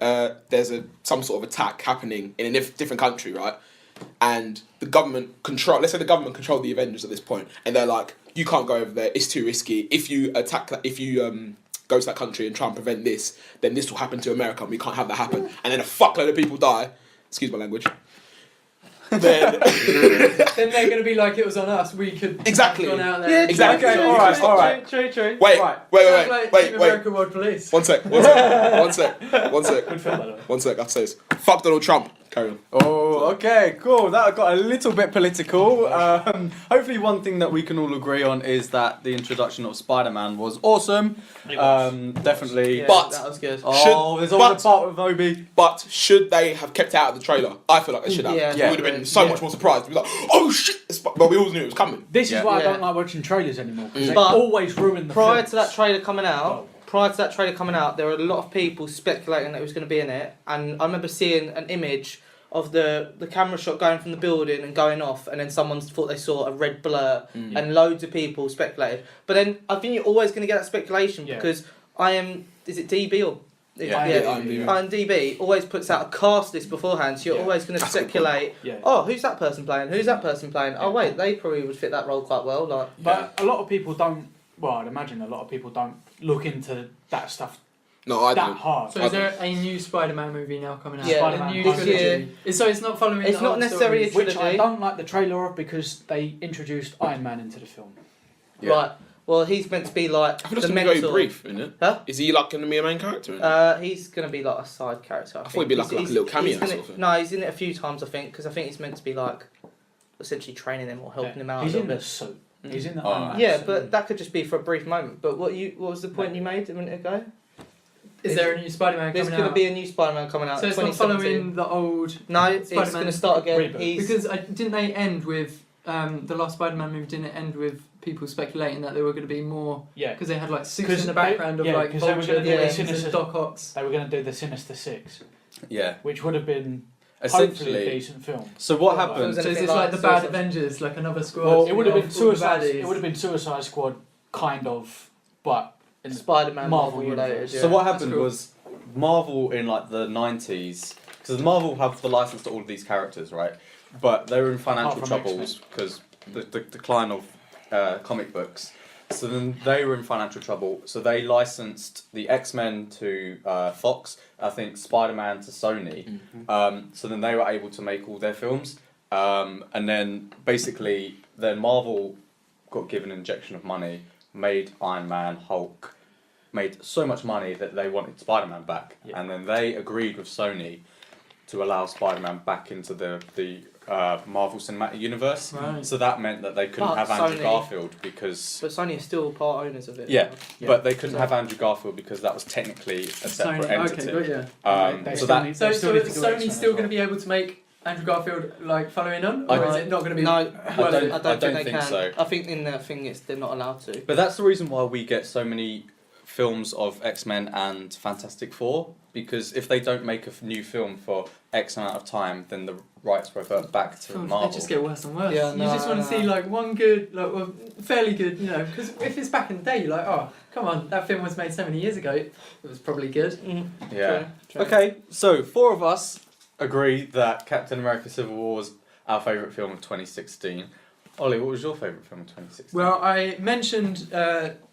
there's some sort of attack happening in a different country, right? And the government let's say the government control the Avengers at this point, and they're like, you can't go over there, it's too risky. If you attack that, if you go to that country and try and prevent this, then this will happen to America, and we can't have that happen. And then a fuckload of people die. Excuse my language. Then Then they're going to be like it was on us. We could Exactly. have gone out there. Yeah, and- Exactly. True, Alright, true, alright. True. wait, Right. Sounds like wait. Team American World Police. One sec. Good film, by the way. One sec. I have to say this. Fuck Donald Trump. Carry on. Oh, okay, cool. That got a little bit political. Hopefully, one thing that we can all agree on is that the introduction of Spider-Man was awesome. Definitely. Yeah, But- that was good. Oh, there's all but- the part with Obi. But should they have kept it out of the trailer? I feel like they should have. Yeah. We would have been so much more surprised. We'd be like, oh shit! But we all knew it was coming. This Yeah. is why Yeah. I don't like watching trailers anymore because they But always ruin the Prior films. to that trailer coming out, there were a lot of people speculating that it was going to be in it, and I remember seeing an image of the camera shot going from the building and going off, and then someone thought they saw a red blur, and loads of people speculated. But then I think you're always going to get that speculation Yeah. because is it DB or Yeah. IMDb. IMDb always puts out a cast list beforehand, so you're Yeah. always going to That's a good speculate. Yeah. Oh, who's that person playing? Who's that person playing? Oh wait, they probably would fit that role quite well. Like, But a lot of people don't. Well, I'd imagine a lot of people don't look into that stuff No, I that don't. hard. So is there a new Spider-Man movie now coming out? Yeah, Spider-Man a new this trilogy. year. So it's not following. It's the not old necessarily a stories. Which I trilogy. don't like the trailer of because they introduced Iron Man into the film. Yeah. Right. Well, he's meant to be like I feel it's the going to be mentor. very brief, isn't it? Huh? Is he like going to be a main character in it? He's going to be like a side character. I thought think. he'd be like a little cameo he's or gonna- something. No, he's in it a few times, I think, because I think he's meant to be like essentially training him or helping him out. He's a in little the bit. suit. He's in the Oh. IMAX. Yeah, but that could just be for a brief moment. But what was the point you made a minute ago? Is there a new Spider-Man There's coming going out? to be a new Spider-Man coming out. So it's not 2017. following the old. No, it's Spider-Man going to start again. reboot. He's Didn't they end with the last Spider-Man movie? Didn't it end with people speculating that there were going to be more? Yeah, Because they had like suits 'Cause in the they- background of yeah, like 'cause they were Vulture, gonna do the Wings, Sinister- and Doc Ox. they were going to do the Sinister Six, Yeah. which would have been hopefully a Essentially. decent film. So what Well, happened? was So it- is Anything this like like the Bad Suicide- Avengers, like another squad? Well, it would have been of all the Suicide. baddies? It would have been Suicide Squad, kind of, but in Spider-Man Marvel Marvel related. universe. Yeah. So what That's happened cool. was Marvel in like the 90s, because Marvel have the license to all of these characters, right? But they were in financial Apart from troubles because the decline of comic books. So then they were in financial trouble. So they licensed the X-Men to Fox, I think Spider-Man to Sony. So then they were able to make all their films. And then basically, then Marvel got given an injection of money, made Iron Man, Hulk, made so much money that they wanted Spider-Man back. Yeah. And then they agreed with Sony to allow Spider-Man back into the Marvel Cinematic Universe. Right. So that meant that they couldn't But have Andrew Sony- Garfield because... But Sony are still part owners of it. Yeah, Yeah. but they couldn't So- have Andrew Garfield because that was technically a separate Sony. entity. Okay, got you. They So still that need- So, they still so need to is do Sony X-Men still as going to be able to make Andrew Garfield like following on, or I- is it not going to be? No, I don't think they think can. so. I think in their thing they're not allowed to. But that's the reason why we get so many films of X-Men and Fantastic Four, because if they don't make a new film for X amount of time, then the rights revert back to Films, Marvel. They just get worse and worse. Yeah, you no, just want to no. see like one good, like well, fairly good, you know. Because if it's back in the day, you're like, oh, come on, that film was made so many years ago. It was probably good. Yeah. True. Okay, so four of us agree that Captain America: Civil War was our favourite film of 2016. Ollie, what was your favourite film of 2016? Well, I mentioned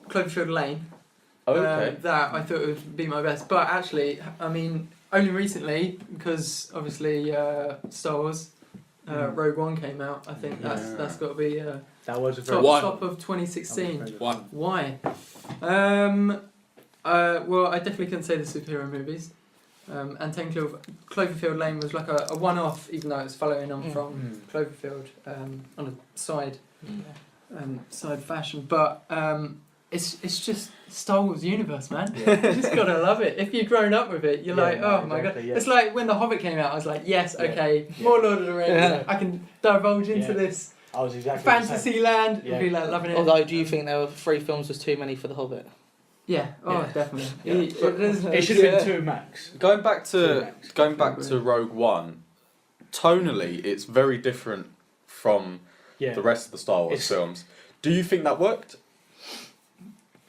Cloverfield Lane. oh, okay. That I thought would be my best, but actually, I mean, only recently because obviously Star Wars. Rogue One came out. I think that's got to be That was a very top of 2016. One. Why? Well, I definitely couldn't say the superhero movies. And 10 Cloverfield Lane was like a one-off, even though it's following on from Cloverfield on a side fashion. But it's just Star Wars universe, man. You just gotta love it. If you've grown up with it, you're Yeah, like, no, oh my god. exactly, yeah. It's like when The Hobbit came out. I was like, yes, Yeah. okay, Yeah. more Lord of the Rings. Yeah. I can divulge into Yeah. this I was exactly the same. fantasy land. Yeah. And be like loving it. Although, do you think there were 3 films was too many for The Hobbit? Yeah. Oh, Yeah. definitely. Yeah. It should have been 2 max. Going back to Two max. Rogue One, tonally it's very different from Yeah. the rest of the Star Wars It's- films. Do you think that worked?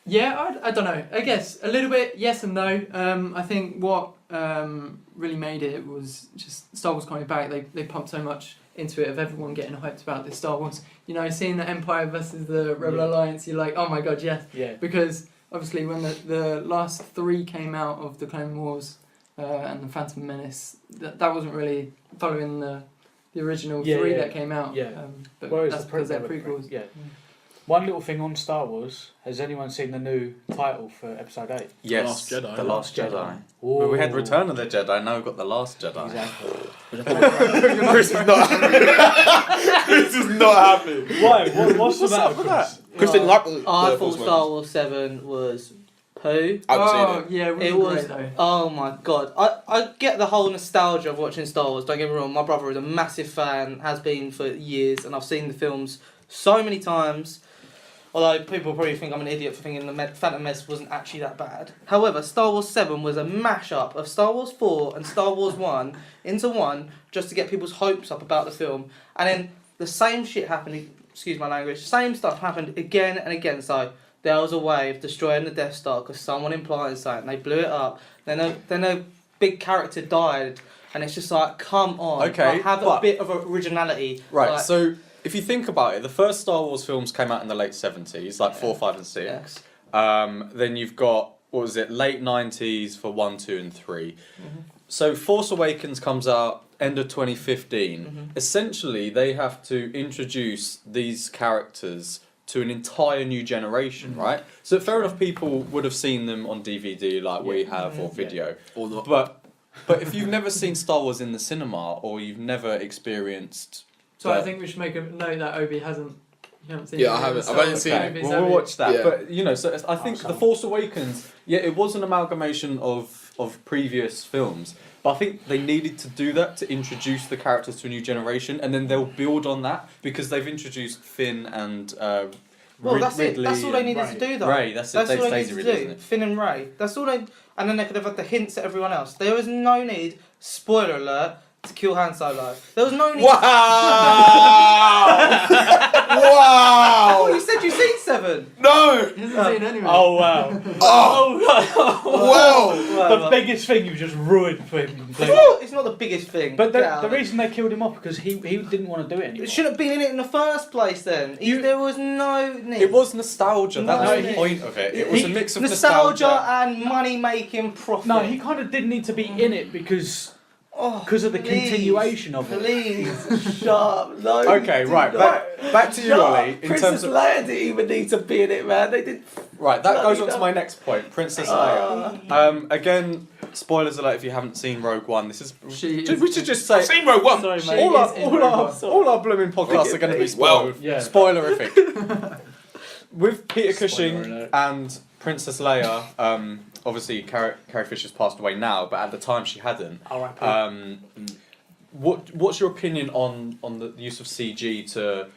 Yeah, I don't know. I guess a little bit yes and no. I think what really made it was just Star Wars coming back. They pumped so much into it of everyone getting hyped about this Star Wars. You know, seeing the Empire versus the Rebel Yeah. Alliance, you're like, oh my god, yes. Yeah. Because obviously when the last 3 came out of the Clone Wars and the Phantom Menace, that wasn't really following the original Yeah, 3 yeah. that came out. Yeah. But Whereas that's the because they're they were prequels. Yeah. One little thing on Star Wars. Has anyone seen the new title for Episode 8? Yes. Last Jedi. The Last Jedi. Ooh. Well, we had Return of the Jedi, now we've got The Last Jedi. Exactly. Chris is not happy. Chris is not happy. Why? What's the What's up matter, with Chris? Chris didn't like the I the thought Force Star Awakens. Wars 7 was poo. I haven't Oh, seen it. yeah, It wasn't was. great though. Oh my god. I get the whole nostalgia of watching Star Wars, don't get me wrong. My brother is a massive fan, has been for years, and I've seen the films so many times. Although people probably think I'm an idiot for thinking the Phantom Menace wasn't actually that bad. However, Star Wars 7 was a mash-up of Star Wars 4 and Star Wars 1 into one just to get people's hopes up about the film. And then the same shit happened, excuse my language, same stuff happened again and again. So there was a way of destroying the Death Star because someone implied something. They blew it up. Then a big character died. And it's just like, come on. Okay, like, have a but- bit of originality. Right, Like, so if you think about it, the first Star Wars films came out in the late 70s, like 4, 5 and 6. Then you've got, what was it, late 90s for 1, 2 and 3. So Force Awakens comes out end of 2015. Essentially, they have to introduce these characters to an entire new generation, right? So fair enough, people would have seen them on DVD like we have or video. Or not. But if you've never seen Star Wars in the cinema or you've never experienced... So I think we should make a note that Obi hasn't You haven't seen Yeah, it? I haven't. So I've only seen it. maybe We'll watch that. Yeah. But you know, so I think so- The Force Awakens, yeah, it was an amalgamation of previous films, but I think they needed to do that to introduce the characters to a new generation, and then they'll build on that because they've introduced Finn and Well, that's it. Ridley That's all they and needed to do, though. Ray. That's That's it. all they Daisy needed Ridley, to isn't do. it? Finn and Ray. That's all they. And then they could have had the hints at everyone else. There was no need. Spoiler alert. To kill Han Solo. There was no need. Wow! Oh, Wow! you said you've seen 7. No! He hasn't seen it anyway. Oh wow! Oh! Well, The biggest thing you just ruined for him completely. it's not the biggest thing. But Get out the of it. reason they killed him off because he didn't want to do it anymore. It shouldn't have been in it in the first place then. There was no need. It was nostalgia. That No, was the he- point of it. It was a mix of nostalgia nostalgia. and money making profit. No, he kind of did need to be in it because Oh, of the please, continuation of it. Please, shut up. No. Okay, right. Back to you, Ollie. In terms of Leia didn't even need to be in it, man. They did. right, that goes on Bloody to my next point. Princess Leia. Again, spoilers alert if you haven't seen Rogue One. This is we should just say I've seen Rogue One. Sorry, She mate. all our, is in all, Rogue our, One. all our blooming podcasts are going to be Well, spoiled. yeah. Spoilerific. With Peter Spoiler Cushing alert. and Princess Leia, obviously Carrie Fisher's passed away now, but at the time she hadn't. R.I.P. What's your opinion on the use of CG to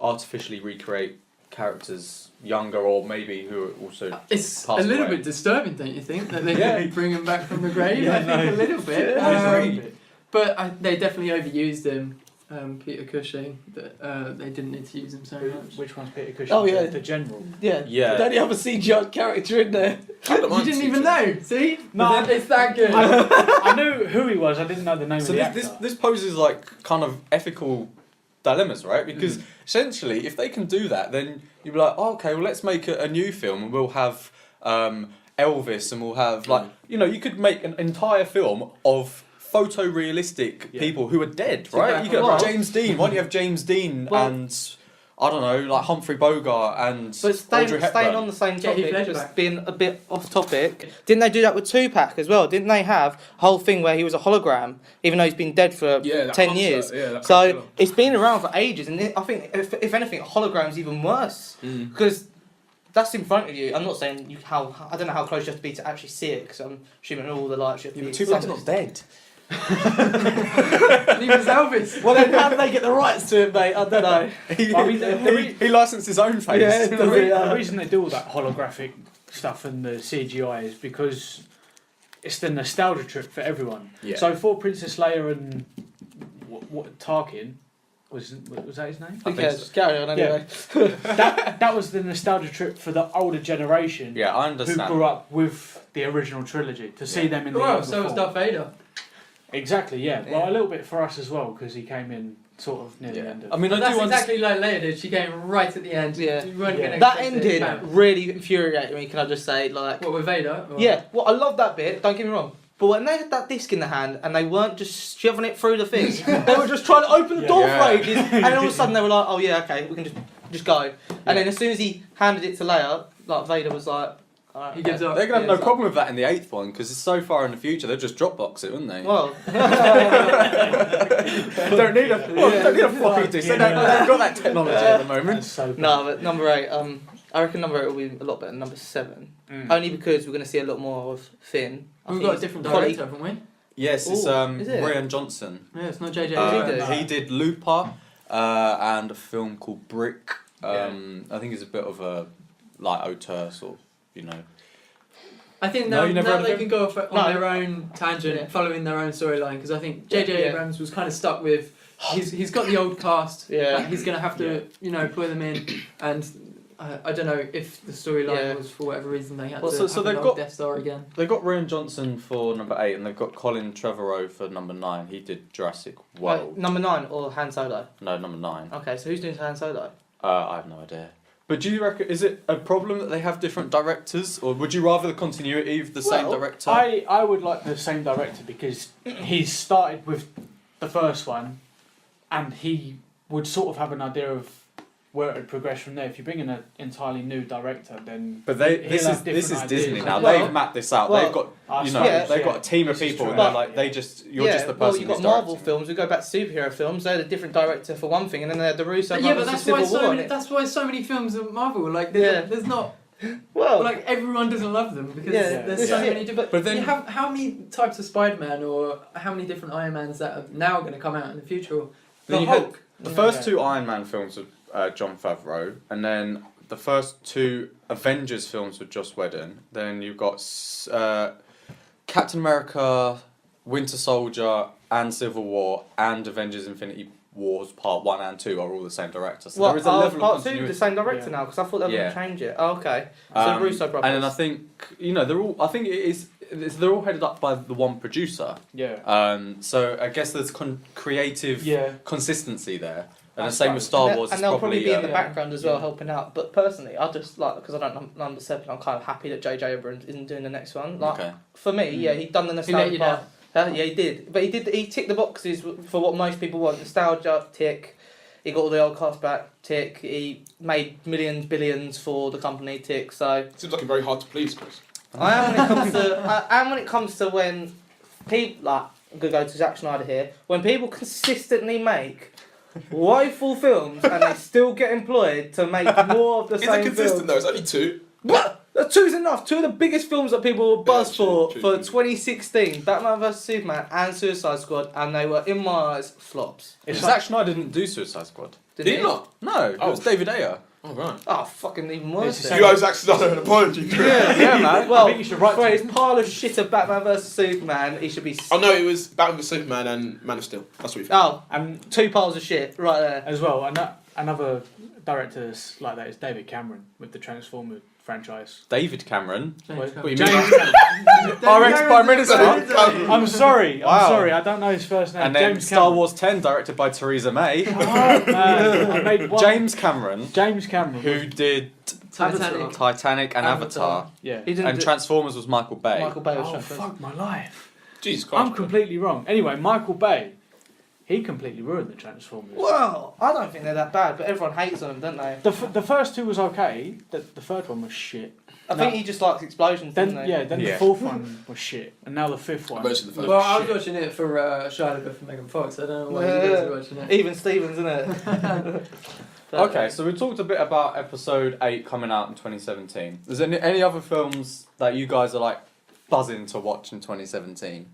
artificially recreate characters younger or maybe who are also It's a passed little away? bit disturbing, don't you think? That they Yeah. bring him back from the grave. Yeah, I think no. a little bit. Yeah, I agree. But they definitely overused him, Peter Cushing. That they didn't need to use him so much. Which one's Peter Cushing? Oh, yeah. The general. Yeah. Yeah. They only have a CGI character in there. You didn't even know. See? No, it's that good. I knew who he was. I didn't know the name So of the this actor. this poses like kind of ethical dilemmas, right? Because essentially, if they can do that, then you'd be like, oh, okay, well, let's make a new film, and we'll have Elvis, and we'll have like you could make an entire film of photorealistic Yeah. people who are dead, So right? back You could on have what? James Dean. Why don't you have James Dean Well- and I don't know, like Humphrey Bogart and But Audrey staying Hepburn? on the same Get Heath topic, Ledger just back. being a bit off topic, didn't they do that with Tupac as well? Didn't they have a whole thing where he was a hologram, even though he's been dead for Yeah, that 10 concert, years? yeah, that So concert. it's been around for ages, and I think, if anything, a hologram's even worse. Because that's in front of you. I'm not saying I don't know how close you have to be to actually see it, because I'm assuming all the lights you have to Yeah, be. but Tupac's not dead. Neither was Elvis. Well, then how do they get the rights to it, mate? I don't know. I mean, he licensed his own face. Yeah, The reason they do all that holographic stuff and the CGI is because it's the nostalgia trip for everyone. Yeah. So for Princess Leia and what Tarkin was that his name? I think Okay, so. just carry on anyway. That was the nostalgia trip for the older generation Yeah, I who understand. grew up with the original trilogy to see them in the Well, younger so was form. Darth Vader. Exactly, yeah. Yeah. Well, a little bit for us as well because he came in sort of near the Yeah. end of. I mean, I That's do understand. exactly like Leia did. She came right at the end. Yeah. You weren't Yeah. gonna That expect ending it. Bam. really infuriated me, can I just say? Like, What, with Vader? Or- yeah, well, I love that bit, don't get me wrong. But when they had that disc in the hand and they weren't just shoving it through the thing, they were just trying to open the Yeah. door Yeah. for ages, and then all of a sudden they were like, oh yeah, okay, we can just go. And then as soon as he handed it to Leia, like Vader was like, alright. He gives up. They're gonna have Yeah, no it's problem with that in the 8th one because it's so far in the future. They'll just Dropbox it, wouldn't they? Well, don't need a floppy disk. They've got that technology at the moment. That's so good. no, but number 8, I reckon number 8 will be a lot better than number 7. Mm. Only because we're going to see a lot more of Finn. I We've think got a it's different quality- director, haven't we? Yes, it's Ooh, is it? Rian Johnson. Yeah, it's not JJ. Who's he do? He did Looper and a film called Brick. Yeah. I think it's a bit of a like auteur sort of, I think No, now, you never now heard of they him? can go off on No. their own tangent, Yeah. following their own storyline. Because I think JJ Yeah. Abrams was kind of stuck with. He's got the old cast. Yeah. Like, he's going to have to employ them in, and I don't know if the storyline Yeah. was for whatever reason they had Well, to so have they've an got- old Death Star again. They've got Rian Johnson for number 8 and they've got Colin Trevorrow for number 9. He did Jurassic World. Number 9 or Han Solo? No, number 9. Okay, so who's doing Han Solo? I have no idea. But do you reckon, is it a problem that they have different directors, or would you rather the continuity of the same Well, director? I would like the same director because he's started with the first one and he would sort of have an idea of where it would progress from there. If you bring in an entirely new director, then But he'll this have is different ideas. Disney now. Well- they've mapped this out. well, they've got I suppose, they've got a team of This is people, true. and they're But- like you're just the person Well, you've got who's Marvel directing. films. We go back to superhero films. They had a different director for one thing, and then they had the Russo But yeah, brothers but for that's why Civil War. so that's why so many films are Marvel. Like there's not Well, like everyone doesn't love them because Yeah, there's so yeah. many different. But then- you have how many types of Spider-Man or how many different Iron Mans that are now going to come out in the future? Then The you had Hulk. the Yeah. first two Iron Man films were John Favreau, and then the first two Avengers films with Joss Whedon. Then you've got Captain America, Winter Soldier, and Civil War, and Avengers: Infinity Wars Part 1 and 2 are all the same director. So there is a level part of two, the continuity. same director Yeah. now, because I thought they were Yeah. going to change it. Oh, okay. So Russo brothers. And then I think they're all. I think they're all headed up by the one producer. Yeah. So I guess there's creative Yeah. consistency there, and That's the same right. with Star and Wars. and is they'll probably probably be in the yeah. background as well, Yeah. helping out. But personally, I just like, because I don't number 7, I'm kind of happy that J.J. Abrams isn't doing the next one. Like Okay. for me, yeah, he'd done the He let nostalgia you part. Yeah, he did. But he ticked the boxes for what most people want. Nostalgia, tick. He got all the old cast back, tick. He made millions, billions for the company, tick. So Seems like you're very hard to please, Chris. I am when it comes to I am when it comes to when people like I'm gonna go to Zack Snyder here. When people consistently make woeful films and they still get employed to make more of the Is same it consistent films. though? It's only 2. What? Two's enough. Two of the biggest films that people were buzzed Yeah, true, for true, for true. 2016, Batman vs Superman and Suicide Squad, and they were in my eyes flops. It's Zack Schneider didn't do Suicide Squad. Didn't Did he not? No, it Oh. was David Ayer. Oh right. Oh, fucking even worse. It's then. You owe Zack Snyder an apology, Chris. Yeah, man. Well, I think you should write for to his him. pile of shit of Batman vs Superman, he should be. Oh no, it was Batman vs Superman and Man of Steel. That's what we Oh, And two piles of shit right there. as well, another director that's like that is David Cameron with the Transformers franchise. David Cameron. James What Cameron. you James mean? Cameron. Our ex-Prime Minister. I'm sorry. Wow. I'm sorry. I don't know his first name. And then James Star Cameron. Wars 10, directed by Theresa May. Oh, man. I made one. James Cameron, James Cameron. who did Titanic. Titanic and Avatar. Yeah. He didn't And do- Transformers was Michael Bay. Michael Bay was Oh Transformers. fuck my life! Jesus Christ. I'm completely wrong. Anyway, Michael Bay, he completely ruined the Transformers. Well, I don't think they're that bad, but everyone hates on them, don't they? The first two was okay. The third one was shit. I think he just likes explosions, Then doesn't he? then Yeah. the fourth one was shit, and now the fifth one. Most of the first Well, I was shit. watching it for Shia LaBeouf and Megan Fox. I don't know why you guys are watching it. Even Stevens, isn't it? But, Okay, so we talked a bit about episode 8 coming out in 2017. Is there any other films that you guys are like buzzing to watch in 2017?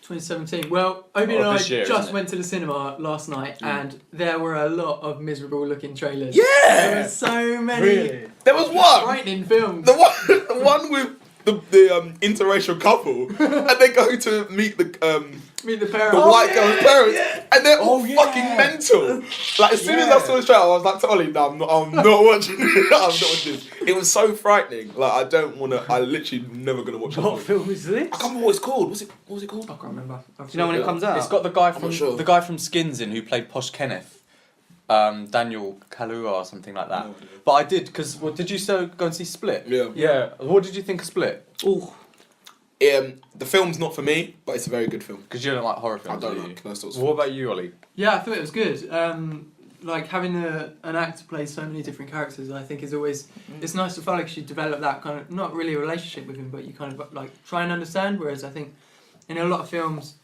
2017. Well, Obi and Oh, I this year, just isn't it? went to the cinema last night, and there were a lot of miserable-looking trailers. Yeah! There were so many Really? There was one. frightening films. The one with the interracial couple, and they go to meet the Meet the the parents. white girl's parents, and they're all Oh, yeah. fucking mental. Like as soon as I saw the trailer, I was like to Ollie, "No, I'm not watching it. I'm not watching this." It was so frightening. Like I don't want to. I literally never gonna watch it. What film is this? I can't remember what it's called. What was it called? I can't remember. do you know when it comes out? It's got the guy I'm from not sure. the guy from Skins in who played Posh Kenneth, Daniel Kaluuya or something like that. No idea. But I did because did you go and see Split? Yeah. Yeah. What did you think of Split? Ooh. The film's not for me, but it's a very good film. Because you don't like horror I films. don't do you? like those sorts What about you, Ollie? Yeah, I thought it was good. Like having an actor play so many different characters, I think is always it's nice to follow because you develop that kind of not really a relationship with him, but you kind of like try and understand. Whereas I think in a lot of films,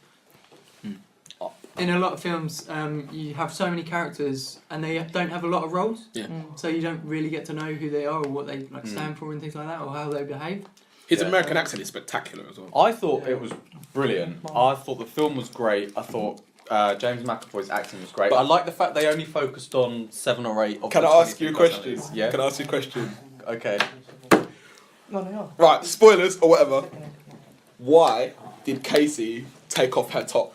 you have so many characters and they don't have a lot of roles, Yeah. so you don't really get to know who they are or what they like stand for and things like that, or how they behave. His Yeah. American accent is spectacular as well. I thought it was brilliant. I thought the film was great. I thought James McAvoy's acting was great. But I like the fact they only focused on 7 or 8 of Can the I ask 22 you a question? personalities. Yeah. Can I ask you a question? Okay. No, they are. Right, spoilers or whatever. Why did Casey take off her top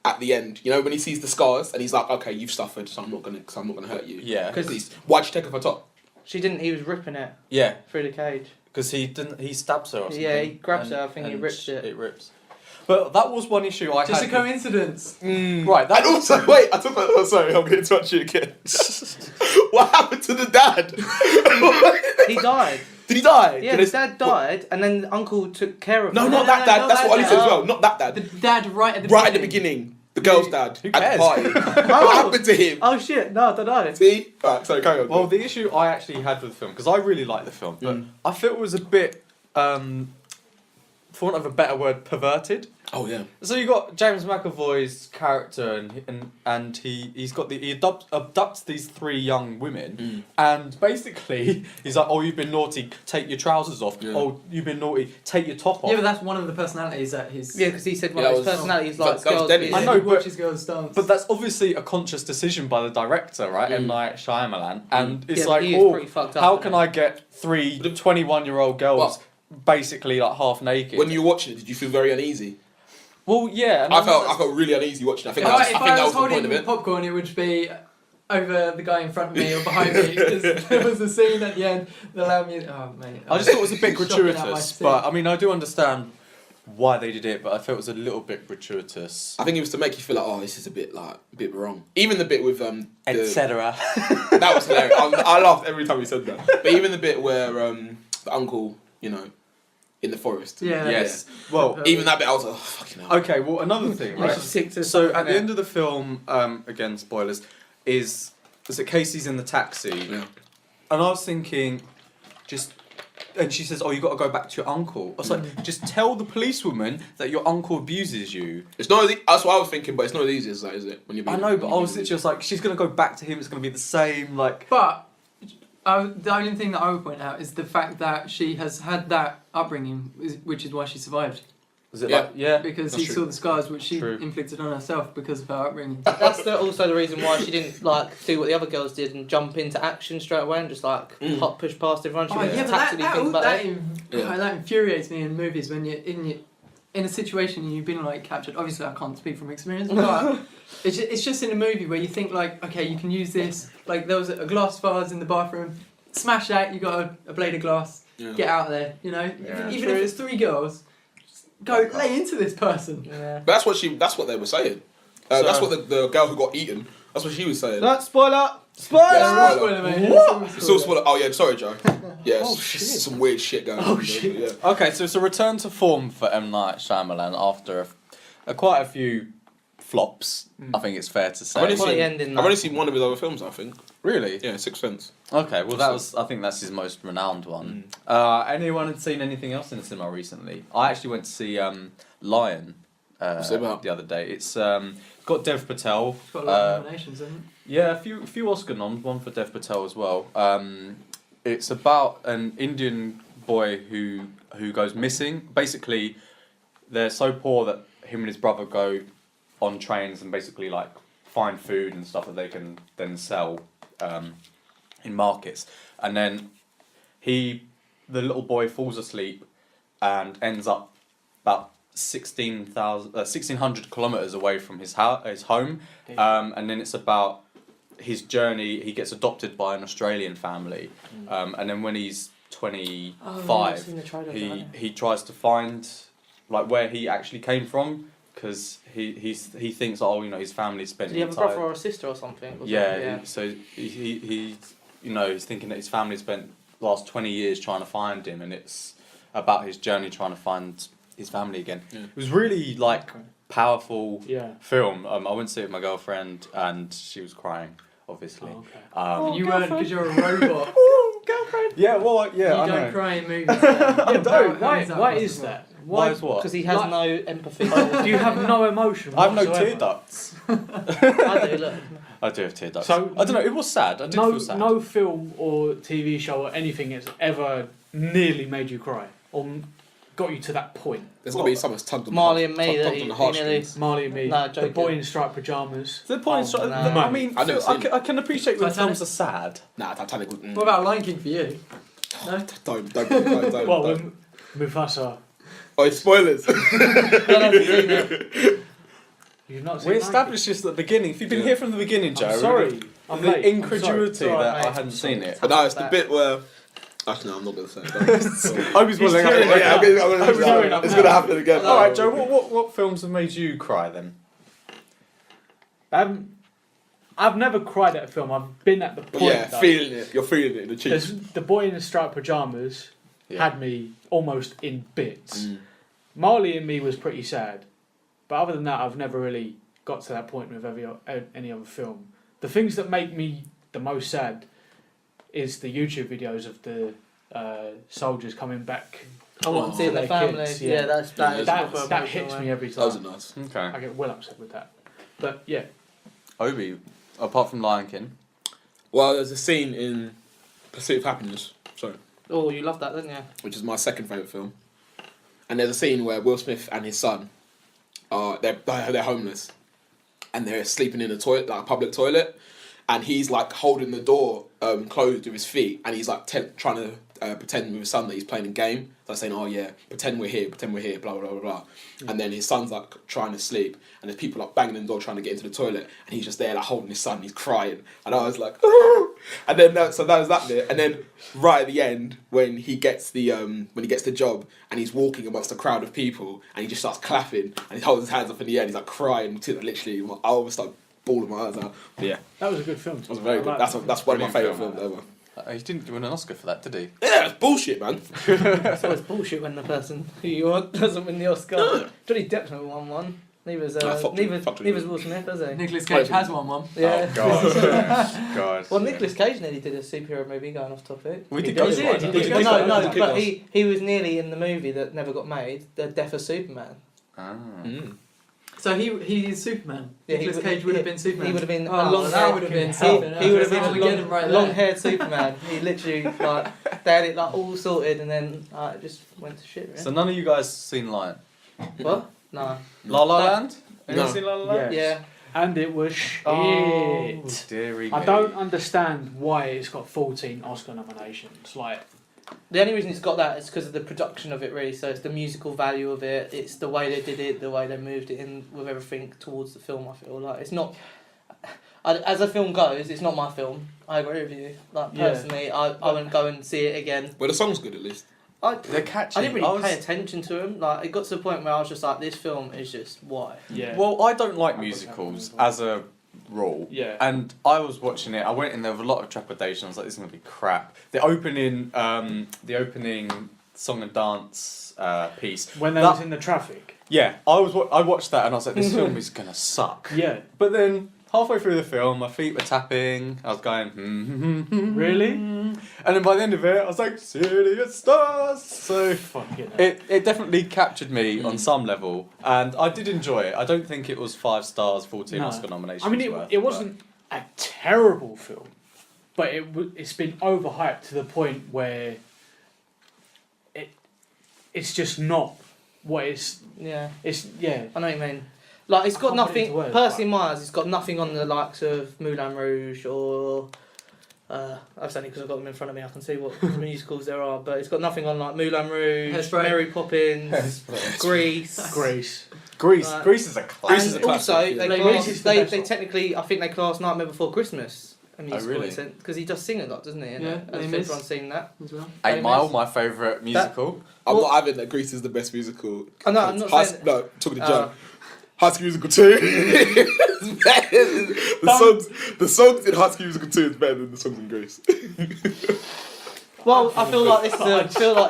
at the end? You know when he sees the scars and he's like, "Okay, you've suffered, so I'm not gonna hurt you." Yeah. Because Why'd she take off her top? she didn't. He was ripping it Yeah. through the cage. Because he stabs her or something. Yeah, he grabs and- her, I think he and rips it. It rips. But that was one issue I Just a had. coincidence. Right, that And also, wait, I took that. Oh, sorry, I'm going to touch you again. What happened to the dad? He died. Did he die? Yeah, Did his it- dad died, and then the uncle took care of No, him. not that dad. no, That's that what Ollie dad. said as well. Not that The dad. dad right at the Right at the beginning. The girl's dad Who at the cares? party. What happened to him? Oh shit! No, I don't know. See? Right, sorry, carry on. Well, the issue I actually had with the film, because I really like the film, but I felt it was a bit, for want of a better word, perverted. oh yeah. So you got James McAvoy's character, and he abducts these 3 young women, and basically he's like, oh, you've been naughty, take your trousers off. Yeah. Oh, you've been naughty, take your top off. Yeah, but that's one of the personalities that his. Yeah, because he said Yeah, one that of his was- personalities that like was girls. Dennis. being- I know, He but- watches girls dance. But that's obviously a conscious decision by the director, right? M. Night Shyamalan. And it's Yeah, like, he is pretty fucked up, how isn't can he? I get 3 21-year-old girls basically like half naked? When you were watching it, did you feel very uneasy? well, yeah. And I felt really uneasy watching it. I think if that was, I, I if think I that was was the point holding of it. popcorn, it would be over the guy in front of me or behind me. Because there was a scene at the end, the loud music. Oh, mate. I just thought it was a bit Shocking out my gratuitous, seat. but I mean, I do understand why they did it, but I felt it was a little bit gratuitous. I think it was to make you feel like, oh, this is a bit wrong. Even the bit with Etc. that was hilarious. I laughed every time he said that. But even the bit where the uncle, in the forest. Yeah. Yes. Well, Even that bit, I was like, oh, fucking hell. okay. Well, another thing, Right. right? Sick to So something at the there. end of the film, again, spoilers, is that Casey's in the taxi, Yeah. and I was thinking, and she says, "Oh, you got to go back to your uncle." I was like, just tell the policewoman that your uncle abuses you. It's not that's what I was thinking, but it's not as easy as that, is it? When you're I know, but I was just like, she's gonna go back to him. It's gonna be the same, like. But the only thing that I would point out is the fact that she has had that upbringing, which is why she survived. Is it Yeah. like, yeah? Because That's he true. saw the scars which she True. inflicted on herself because of her upbringing. That's also the reason why she didn't do what the other girls did and jump into action straight away and just push past everyone. She Oh, went yeah, to but tactically think about that. Yeah. that infuriates me in movies when you're in a situation and you've been like captured. Obviously, I can't speak from experience, but it's just in a movie where you think like, okay, you can use this. Like there was a glass vase in the bathroom, smash that. You got a blade of glass. Yeah. Get out of there. You know, Yeah. even if it's 3 girls, just go lay into this person. Yeah. But that's what they were saying. That's what the girl who got eaten. That's what she was saying. No, spoiler! Spoiler! Yeah, spoiler. Spoiler, mate. What? Still spoiler. Oh yeah, sorry, Joe. Yeah, Oh, it's shit. some weird shit going on. Oh, shit. Yeah. Okay, so it's a return to form for M. Night Shyamalan after quite a few flops. I think it's fair to say. I've only Quality seen- ending, I've though. only seen one of his other films, I think. Really? Yeah, Sixth Sense. Okay, well I think that's his most renowned one. Anyone had seen anything else in the cinema recently? I actually went to see Lion What's it about? the other day. It's got Dev Patel. It's got a lot of nominations, hasn't it? Yeah, a few Oscar noms, one for Dev Patel as well. It's about an Indian boy who goes missing. Basically, they're so poor that him and his brother go on trains and basically like find food and stuff that they can then sell in markets. And then the little boy falls asleep and ends up about 1,600 kilometers away from his home. And then it's about his journey. He gets adopted by an Australian family, and then when he's 25, he tries to find like where he actually came from, because he thinks, oh, his family spent. Did he have a the entire- brother or a sister or something? Yeah, so he's thinking that his family spent the last 20 years trying to find him, and it's about his journey trying to find his family again. Yeah. It was really like powerful Yeah. film. I went to see it with my girlfriend, and she was crying, obviously. Oh, okay. Um, You weren't because you're a robot. yeah, well, You yeah, I don't know. cry in movies. Yeah, Don't. why is that? Why is what? Because he has Like- no empathy. Do you have no emotion? I have no whatsoever? tear ducts. I do, look. I do have tear ducts. So- I don't know. It was sad. I did No, feel sad. no film or TV show or anything has ever nearly made you cry or got you to that point. There's got to be something tugged on Marley the and me, that tugged he on the nearly- heartstrings. Marley and Me, No, The joking. Boy in Striped Pajamas. The point. Oh, is, no. I mean, I've never seen it. I can appreciate when Titanic? films are sad. Nah, Titanic. What about Lion King for you? No. Don't. Well, when Mufasa. Oh, spoilers. You've not seen We Lion established this at the beginning. If you've been Yeah. here from the beginning, King? Joe, I'm sorry. I'm the late. incredulity It's all right, that I mate. hadn't seen it. But no, it's the bit where. Actually, no, I'm not going to say it. I was He's wondering. tearing Yeah, up. I'm gonna- I'm tearing up it's now. going to happen again. All right, Joe. What films have made you cry then? I've never cried at a film. I've been at the But point. yeah, though. feeling it. You're feeling it in the cheeks. There's The Boy in the Striped Pajamas Yeah. had me almost in bits. Mm. Marley and Me was pretty sad, but other than that, I've never really got to that point with any other film. The things that make me the most sad is the YouTube videos of the soldiers coming back. I want to see their their family. kids, Yeah, yeah. that That hits me every Those are time. nice. Okay. I get well upset with that. But yeah, Obi, apart from Lion King. Well, there's a scene in Pursuit of Happiness. Sorry. Oh, you love that, didn't you? Which is my second favourite film. And there's a scene where Will Smith and his son they're homeless and they're sleeping in a toilet, like a public toilet, and he's like holding the door closed with his feet, and he's like trying to pretend with his son that he's playing a game. So saying, "Oh yeah, pretend we're here, blah blah blah blah." And then his son's like trying to sleep, and there's people like banging on the door trying to get into the toilet, and he's just there like holding his son, he's crying, and I was like, "Oh!" And then that was that bit, and then right at the end when he gets the job and he's walking amongst a crowd of people and he just starts clapping and he holds his hands up in the air and he's like crying, literally, I almost started bawling my eyes out. But yeah, that was a good film. it was very I good. liked That's it. one of my Brilliant favourite film, films ever. He didn't win an Oscar for that, did he? Yeah, it's bullshit, man. It's always bullshit when the person who you want doesn't win the Oscar. Johnny Depp's never won one. Neither's fucked him. Will Smith, has he? Nicolas Cage has won one. Yeah. Oh, God. God. Well, Nicolas Cage nearly did a superhero movie. Going off topic. We He did Ghost did. Rider. He Did did. Ghost No, Rider? no, but he was nearly in the movie that never got made, The Death of Superman. Ah. So he's Superman. Yeah, Nicolas he Cage would have been Superman. He would have been Oh, a long that would have been he something. would have been We're getting right there. long-haired Superman. He literally like they had it like all sorted, and then it just went to shit. Really. So none of you guys seen Lion? What? No. La La No. Land? Anyone No. seen La La Land? Yeah. And it was shit. Oh, dearie I me. don't understand why it's got 14 Oscar nominations. Like, The only reason it's got that is because of the production of it, really. So it's the musical value of it. It's the way they did it, the way they moved it in with everything towards the film. I feel like it's not. As a film goes, it's not my film. I agree with you. Like Yeah. personally, I wouldn't go and see it again. Well, the song's good at least. They're catchy. I didn't really was- pay attention to them. Like it got to the point where I was just like, this film is just why. yeah. Well, I don't like musicals as a rule. Yeah. And I was watching it. I went in there with a lot of trepidation. I was like, "This is gonna be crap." The opening song and dance piece. When they that- was in the traffic. Yeah, I watched that and I was like, "This film is gonna suck." Yeah. But then halfway through the film, my feet were tapping. I was going, Really? and then by the end of it, I was like, "City of Stars." So Fucking hell. it definitely captured me on some level, and I did enjoy it. I don't think it was 5 stars, 14 No. Oscar nominations. I mean, worth, it wasn't a terrible film, but it's been overhyped to the point where it's just not what it's. Yeah, It's yeah. I know what you mean. Like it's got can't put it into nothing. words, Personally, in my eyes, it's got nothing on the likes of Moulin Rouge or. I've only because I've got them in front of me. I can see what musicals there are, but it's got nothing on like Moulin Rouge, Hairspray. Mary Poppins, Grease. Grace. Grease. Right. Grease is a classic. Grease is a And classic, also, yeah. they, Grease class, is the they, best they one. technically, I think they class Nightmare Before Christmas a musical really? because he does sing a lot, doesn't he? Yeah, And Les Mis. everyone's seen that. As well. 8 Mile, famous. my favourite musical. I'm Well- not having that. Grease is the best musical. Oh, no, I'm not saying- No, talking to Uh, Joe. High School Musical 2. the songs in High School Musical 2 is better than the songs in Grease. Well, I feel like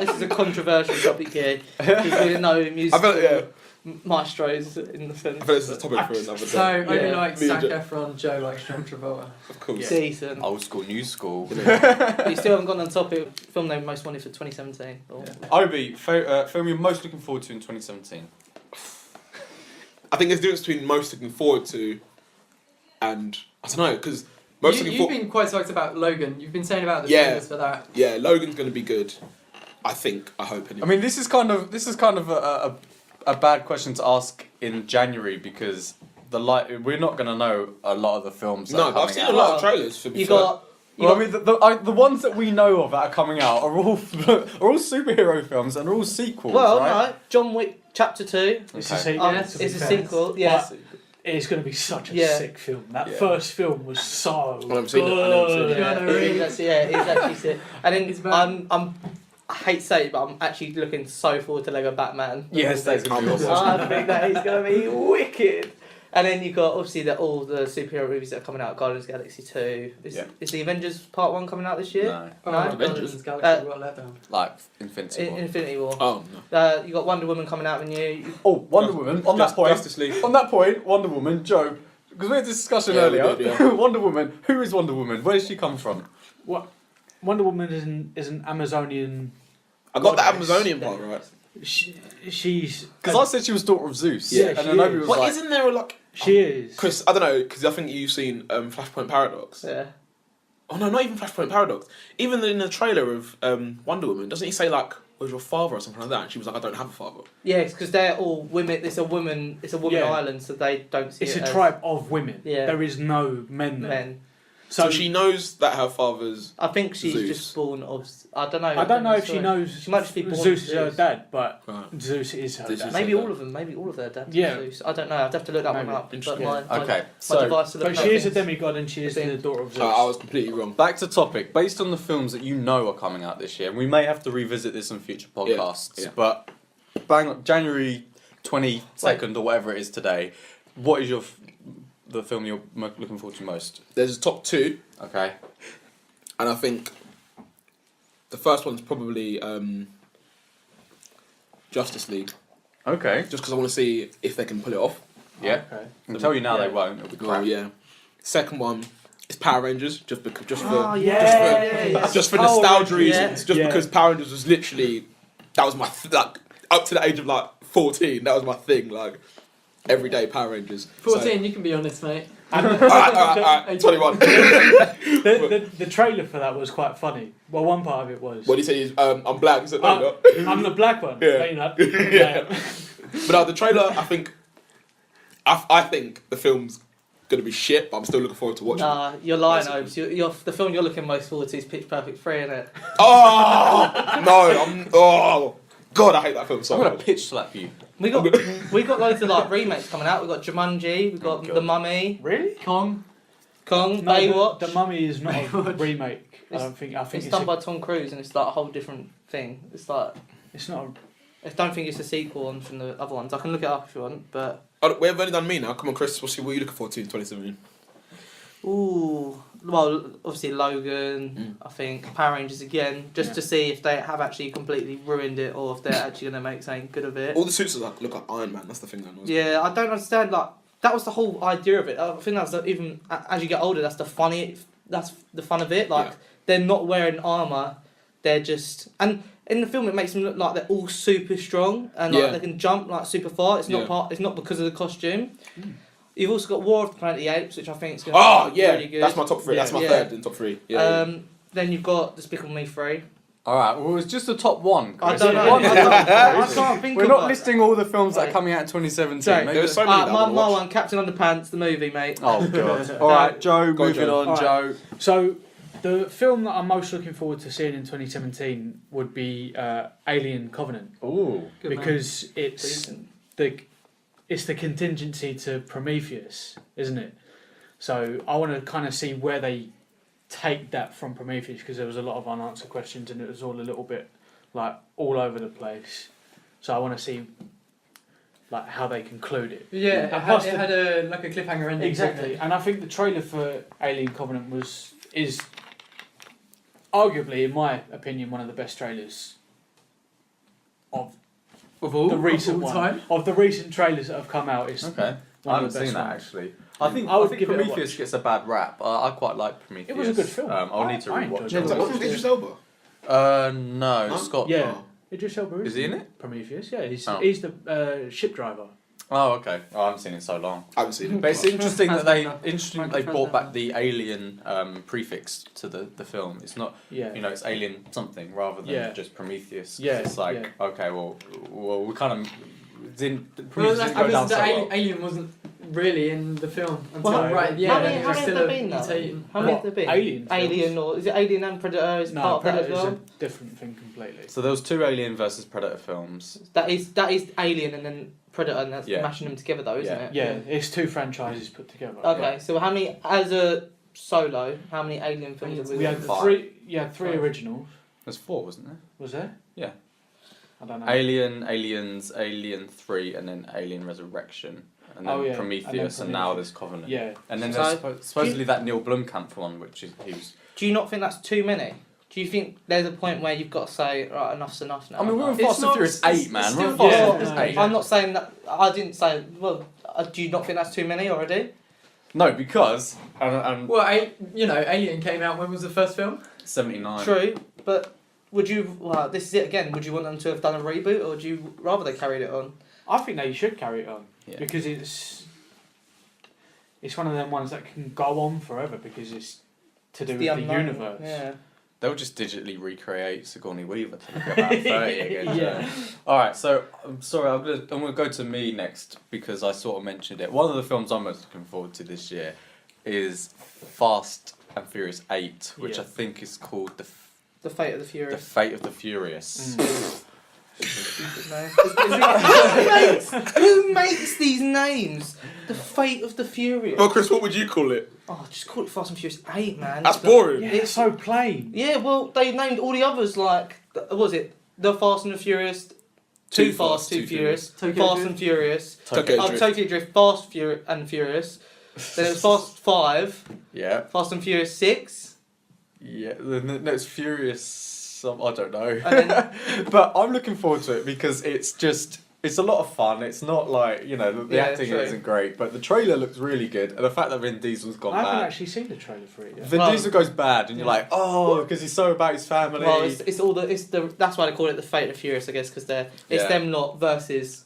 this is a controversial topic here because we didn't know musical maestros in the sense. I feel this is a topic for another day. So Obi Yeah. likes Me Zac and Joe. Efron, Joe likes John Travolta. Of course. Decent. Old school, new school. But you still haven't gone on topic. Film name most wanted for 2017. Or- Obi, film you're most looking forward to in 2017. I think there's a difference between most looking forward to and I don't know because most looking You've forward. been quite psyched about Logan. You've been saying about the Yeah. trailers for that. Yeah, Logan's going to be good. I think. I hope. Anyway. I mean, this is kind of a bad question to ask in January because we're not going to know a lot of the films. That no, are but I've coming seen a out. lot of trailers for. You got. Well, I mean, the ones that we know of that are coming out are all superhero films and are all sequels. Well, right? no, John Wick Chapter 2. It's Okay. a Um, sequel. it's a sequel. Yeah. It's going to be such a Yeah. sick film. That Yeah. first film was so I haven't seen it, I haven't seen it. good. Yeah, Keanu Reeves. it's actually sick. And It's then bad. I hate to say it, but I'm actually looking so forward to Lego Batman. Yes, that's going to be awesome. I think that is going to be wicked. And then you got obviously all the superhero movies that are coming out. Guardians of the Galaxy 2. Is the Avengers Part 1 coming out this year? No. Oh, No? Avengers Galaxy, what a letdown. Like Infinity War. Infinity War. Oh no. You got Wonder Woman coming out new. Oh, Wonder Woman. On that point, Justice League. on that point, Wonder Woman, Joe. Because we had this discussion Yeah, we earlier. did, yeah. Wonder Woman. Who is Wonder Woman? Where does she come from? What Wonder Woman is an Amazonian. I got the goddess. Amazonian part right. She's Because I said she was daughter of Zeus. Yeah, and she then Obi is. was But like, isn't there like she is. Chris? I don't know because I think you've seen Flashpoint Paradox. Yeah. Oh no, not even Flashpoint Paradox. Even in the trailer of Wonder Woman, doesn't he say like, "Where's your father?" or something like that? And she was like, "I don't have a father." Yeah, because they're all women. It's a woman. It's a woman Yeah. island, so they don't see It's it a as tribe of women. Yeah. There is no men there. men. So she knows that her father's. I think she's Zeus. just born of. I don't know. I don't know if she Sorry. knows She might just be born Zeus of is her Zeus. dad, but Right. Zeus is her Zeus dad. is- Maybe So all of them. Maybe all of their dads. Yeah. Zeus. I don't know. I'd have to look that one Maybe. up. But Interesting. my okay, my so device to look But up she is a things. demigod and she is Thing. the daughter of Zeus. I was completely wrong. back to topic. Based on the films that you know are coming out this year, and we may have to revisit this in future podcasts, yeah. but bang on January 22nd or whatever it is today, what is the film you're looking forward to most? There's a top two, Okay. and I think the first one's probably Justice League, Okay. just because I want to see if they can pull it off. Yeah. Okay. I can tell you now Yeah. they won't. It'll be Oh crap. yeah. Second one is Power Rangers, just for Oh, yeah. just for Power nostalgia Rangers, reasons. Just yeah. because Power Rangers was literally that was my like up to the age of like 14. That was my thing. Like everyday Power Rangers. 14, you can be honest, mate. So, all right. 21. The trailer for that was quite funny. Well, one part of it was. What do you say? Is I'm black. He said, no, you're not. I'm the black one. Yeah. No, you're not. Yeah. But the trailer, I think the film's gonna be shit, but I'm still looking forward to watching it. Nah, you're lying, Obes. The film you're looking most forward to is Pitch Perfect 3, innit? Oh no! Oh God, I hate that film so I'm gonna much. pitch slap you. We got loads of like remakes coming out. We got Jumanji. We got God. The Mummy, Really? Kong. Kong, No, Baywatch. The Mummy is not a Baywatch. remake. I It's- don't think. I think It's it's, done by Tom Cruise, and it's like a whole different thing. It's like it's not. I don't think it's a sequel on from the other ones. I can look it up if you want, but Oh, we haven't only done me now. Come on, Chris. What are you looking forward to in 2017? ooh, well, obviously Logan. I think Power Rangers again, just Yeah. to see if they have actually completely ruined it or if they're actually going to make something good of it. All the suits look like Iron Man. That's the thing. That Yeah, I don't understand. Like that was the whole idea of it. I think that's even as you get older, that's the fun of it. Like Yeah. they're not wearing armor, they're just and in the film it makes them look like they're all super strong and like Yeah. they can jump like super far. It's not Yeah. It's not because of the costume. You've also got War of the Planet of the Apes, which I think is going to Oh be yeah, really good. that's my top three. That's my Yeah. third in top three. Yeah. Then you've got Despicable Me 3. Alright, well, it's just the top one. I Chris. don't know. One- I can't think We're of not one. listing all the films that are Right. coming out in 2017. Sorry. Maybe There was so many that I my wanna watch. one, Captain Underpants, the movie, mate. Oh god. Alright, Joe, Go on, moving Joe. on, Alright. Joe. So, the film that I'm most looking forward to seeing in 2017 would be Alien Covenant, Ooh. Good man. because it's Decent. the contingency to Prometheus, isn't it? So I want to kind of see where they take that from Prometheus, because there was a lot of unanswered questions and it was all a little bit like all over the place. So I want to see like how they conclude it. Yeah, And it had, plus it the- had a like a cliffhanger ending. Exactly, and I think the trailer for Alien Covenant is arguably, in my opinion, one of the best trailers of Of all, the recent of all one. time. Of the recent trailers that have come out. It's Okay. I one haven't of the seen best that ones. actually. I think I would think give it a Prometheus watch. gets a bad rap. I quite like Prometheus. It was a good film. I'll need to I rewatch enjoyed Is it. that with Idris Elba? No, No? Scott. Yeah. Oh. Idris Elba Is he in it? Prometheus, yeah, he's Oh. he's the ship driver. Oh, okay. Oh, I haven't seen it in so long. I haven't seen it. But it's interesting that they Michael brought back Fassbender. the alien prefix to the film. It's not, Yeah, you know, it's alien something rather than Yeah. just Prometheus. 'Cause Yeah, it's like, yeah. okay, well, we kind of didn't. Well, Prometheus that's didn't go down because so the well. alien wasn't really in the film until Well, right at the how end. many It was have still there a been now? mutating. How many What? have there been? Alien films? Alien, or is it Alien and Predator? Is No, part of that as Predator's well? a different thing completely. So there was two Alien versus Predator films. That is Alien and then Predator, and that's Yeah. mashing them together though, isn't Yeah. it? Yeah, it's two franchises put together. Okay, so how many as a solo? How many Alien films have We we had got? Five. three. Yeah, three Five. originals. There's four, wasn't there? Was there? Yeah. I don't know. Alien, Aliens, Alien 3, and then Alien Resurrection. and then Oh, yeah. Prometheus, and now there's Covenant. Yeah. And then So- there's supposedly that Neil Blomkamp one, which is he was. Do you not think that's too many? Do you think there's a point where you've got to say, right, enough's enough now? I mean, we're in It's Fast and not- Furious it's- 8, man. it's We're in still- Fast and Yeah, Furious no, 8. I'm not saying that. I didn't say. Well, do you not think that's too many already? No, because Well, Alien came out. When was the first film? 79. True, but would you? Well, this is it again. Would you want them to have done a reboot, or would you rather they carried it on? I think they should carry it on Yeah. because it's one of them ones that can go on forever because it's to do with the unknown. universe. Yeah. They'll just digitally recreate Sigourney Weaver to look about 30 again. Yeah. All right, so I'm sorry, I'm gonna go to me next because I sort of mentioned it. One of the films I'm most looking forward to this year is Fast and Furious 8, which Yeah. I think is called The Fate of the The Furious. Fate of the Furious. Stupid name. Who makes these names? The Fate of the Furious. Well, Chris, what would you call it? Oh, just call it Fast and Furious 8, man. That's boring. Yeah, it's so plain. Yeah, well, they named all the others like, what was it? The Fast and the Furious, Too Fast, Too Furious, Tokyo Fast Drift. and Furious, Tokyo Drift. Tokyo Drift, Fast and Furious. Then it was Fast 5, Yeah, Fast and Furious 6. yeah. No, it's Furious. I don't know. And But I'm looking forward to it because it's a lot of fun. It's not like, the Yeah, acting true. isn't great, but the trailer looks really good. And the fact that Vin Diesel's gone I haven't bad. actually seen the trailer for it yet. Vin Well, Diesel goes bad, and you're yeah. like, oh, because he's so about his family. Well, it's all the that's why they call it the Fate of the Furious, I guess, because it's Yeah. them lot versus.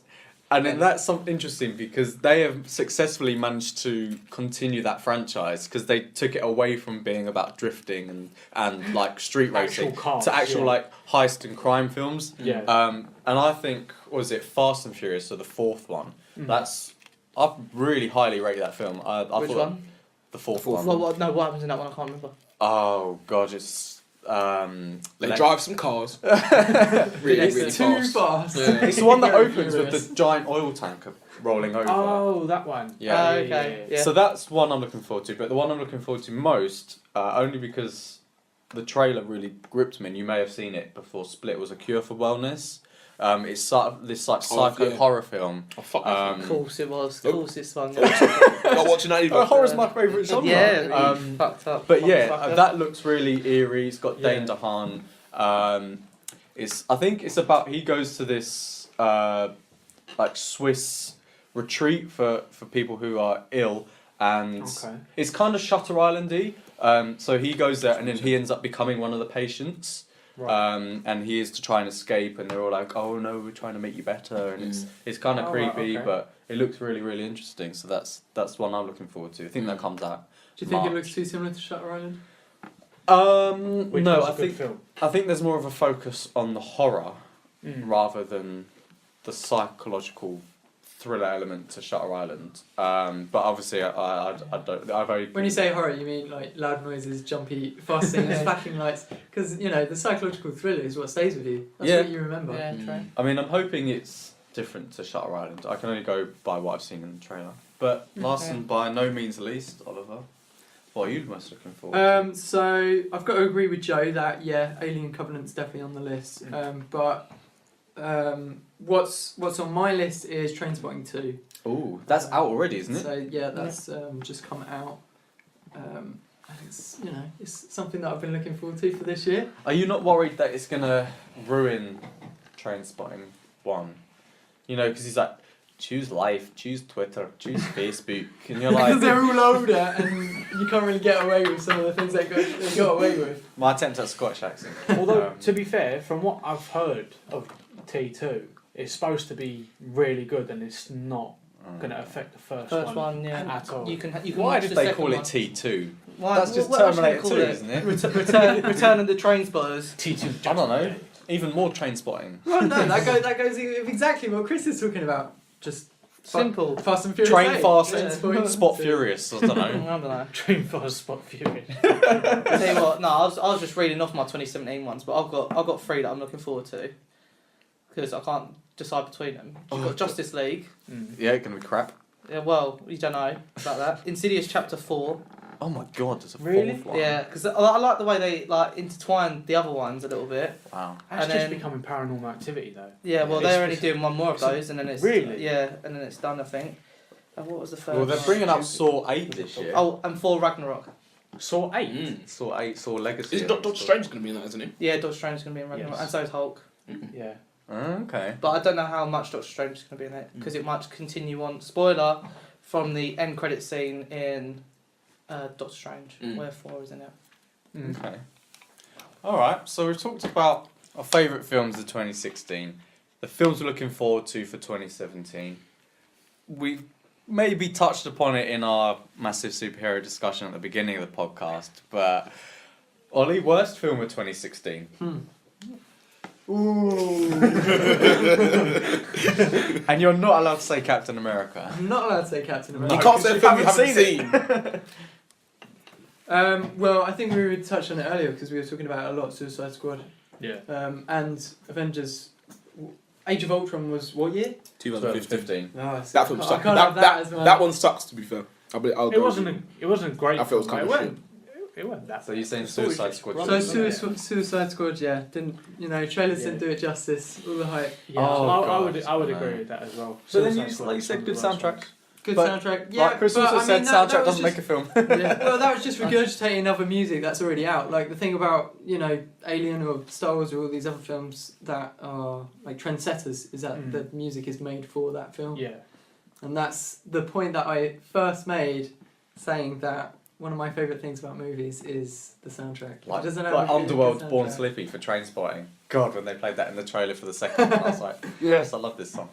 And then that's something interesting because they have successfully managed to continue that franchise because they took it away from being about drifting and like street Actual racing cars, to actual yeah. like heist and crime films. Yeah. And I think was it Fast and Furious, so the fourth one. Mm. I really highly rate that film. I Which thought one? The fourth Fourth one. What happens in that one? I can't remember. Oh god, it's They drive some cars. It's really Too fast. fast. Yeah. It's the one that Very opens with furious. the giant oil tanker rolling over. Oh, that one. Yeah. Okay. Yeah. So that's one I'm looking forward to, but the one I'm looking forward to most, only because the trailer really gripped me, and you may have seen it before. Split was a cure for wellness. It's sort of this like psycho yeah. horror film. Oh, fuck Of course it was. Of Nope. course this one. Not watching that either. Horror's my favourite genre. Yeah, fucked up. But yeah, motherfucker. that looks really eerie. It's got Dane Yeah. DeHaan. I think it's about he goes to this like Swiss retreat for people who are ill, and Okay. it's kind of Shutter Islandy. So he goes there, and then he ends up becoming one of the patients. Right. And he is to try and escape, and they're all like, "Oh no, we're trying to make you better," and it's kind of Oh, right, creepy, okay. but it looks really really interesting. So that's one I'm looking forward to. I think that comes out. Do you think it March. looks too similar to Shutter Island? Which No, was a I good think film. there's more of a focus on the horror Mm. rather than the psychological thriller element to Shutter Island. But obviously, I don't. I've only When you say horror, you mean like loud noises, jumpy, fast scenes, Yeah. flashing lights? Because the psychological thriller is what stays with you. That's Yeah. what you remember. Yeah, true. I mean, I'm hoping it's different to Shutter Island. I can only go by what I've seen in the trailer. But last Okay. and by no means least, Oliver, what are you most looking forward to? So I've got to agree with Joe that Alien Covenant's definitely on the list. But what's on my list is Trainspotting 2. Ooh, that's out already, isn't it? So that's just come out. And it's something that I've been looking forward to for this year. Are you not worried that it's gonna ruin Trainspotting 1? Because he's like, choose life, choose Twitter, choose Facebook, and you're like, Because they're all older and you can't really get away with some of the things they got away with. my attempt at a Scottish accent. Although, to be fair, from what I've heard of T2, it's supposed to be really good and it's not going to affect the first one, yeah. at all. You can Why watch did the they second call it one. T2? Why- That's just what else should we Terminator call 2, it? isn't it? Return of the Train Spotters. T2. I don't know. Even more train spotting. Well, no, that goes with exactly what Chris is talking about. Just Simple. Fast and Furious. Train 8. fast, Trainspotting spot 2. furious. I don't I know. don't know. Dream Fast Spot Fury. I tell you what, no, I was just reading off my 2017 ones, but I've got three that I'm looking forward to because I can't decide between them. You've got Justice League. Yeah, it's gonna be crap. Yeah, well, you don't know about that. Insidious Chapter 4. Oh my god, there's a Really? fourth one. Yeah, because I like the way they intertwine the other ones a little bit. Wow. That's And just then- becoming Paranormal Activity though. Yeah, well, Yeah. they're only doing one more of those, and then it's Really? yeah, and then it's done. I think. And what was the third? Well, they're one? bringing up Saw 8 this year. Oh, and Thor Ragnarok. Saw 8. Saw 8, Saw Legacy. Is Doctor Strange going to be in that, isn't he? Yeah, Doctor Strange is going to be in Ragnarok, Yes. and so is Hulk. Yeah. Okay. But I don't know how much Doctor Strange is going to be in it because it might continue on. Spoiler from the end credit scene in Doctor Strange, where Thor is in it. Okay. Alright, so we've talked about our favourite films of 2016, the films we're looking forward to for 2017. We've maybe touched upon it in our massive superhero discussion at the beginning of the podcast, but Ollie, worst film of 2016? Ooh. And you're not allowed to say Captain America. I'm not allowed to say Captain America. You can't say a film you haven't haven't seen. Well, I think we would touch on it earlier because we were talking about it a lot. Suicide Squad. Yeah. And Avengers. Age of Ultron was what year? 2015. No, That film I sucks. can't have that as well. That one sucks, to be fair. I'll It wasn't a great I feel it's film, kind of mate. It wasn't that. So you're saying The story Suicide just Squad? runs, So doesn't it? Suicide Squad, yeah, didn't trailers Yeah. didn't do it justice. All the hype. Yeah, Oh, I God, would no. agree with that as well. But then Suicide you, Squad like you was said, one good of the worst soundtrack. ones. Good But, soundtrack. Yeah, like Chris but, also I mean, said, that soundtrack was doesn't just- make a film. Yeah, well, that was just regurgitating other music that's already out. Like the thing about Alien or Star Wars or all these other films that are like trendsetters is that the music is made for that film. Yeah. And that's the point that I first made, saying that one of my favourite things about movies is the soundtrack. Like, It doesn't have like a really good Underworld's Born soundtrack. Slippy for Trainspotting. God, when they played that in the trailer for the second one, I was like, yes, I love this song.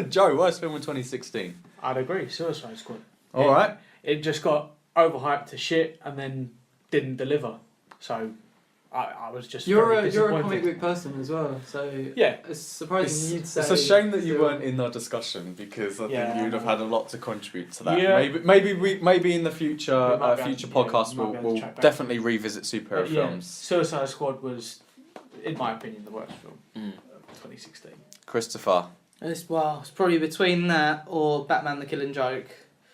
Joe, worst film in 2016? I'd agree. Suicide Squad. All right. It just got overhyped to shit and then didn't deliver. So I was just You're very a disappointed. comic book person as well, so Yeah. it's surprising you'd say. It's a shame that you still- weren't in our discussion because I Yeah. think you'd have had a lot to contribute to that. Yeah. Maybe in the future, We might be able future to- podcasts we might be able to we'll track back. definitely revisit superhero But yeah, films. Suicide Squad was, in my opinion, the worst film of 2016. Christopher. It's probably between that or Batman: The Killing Joke.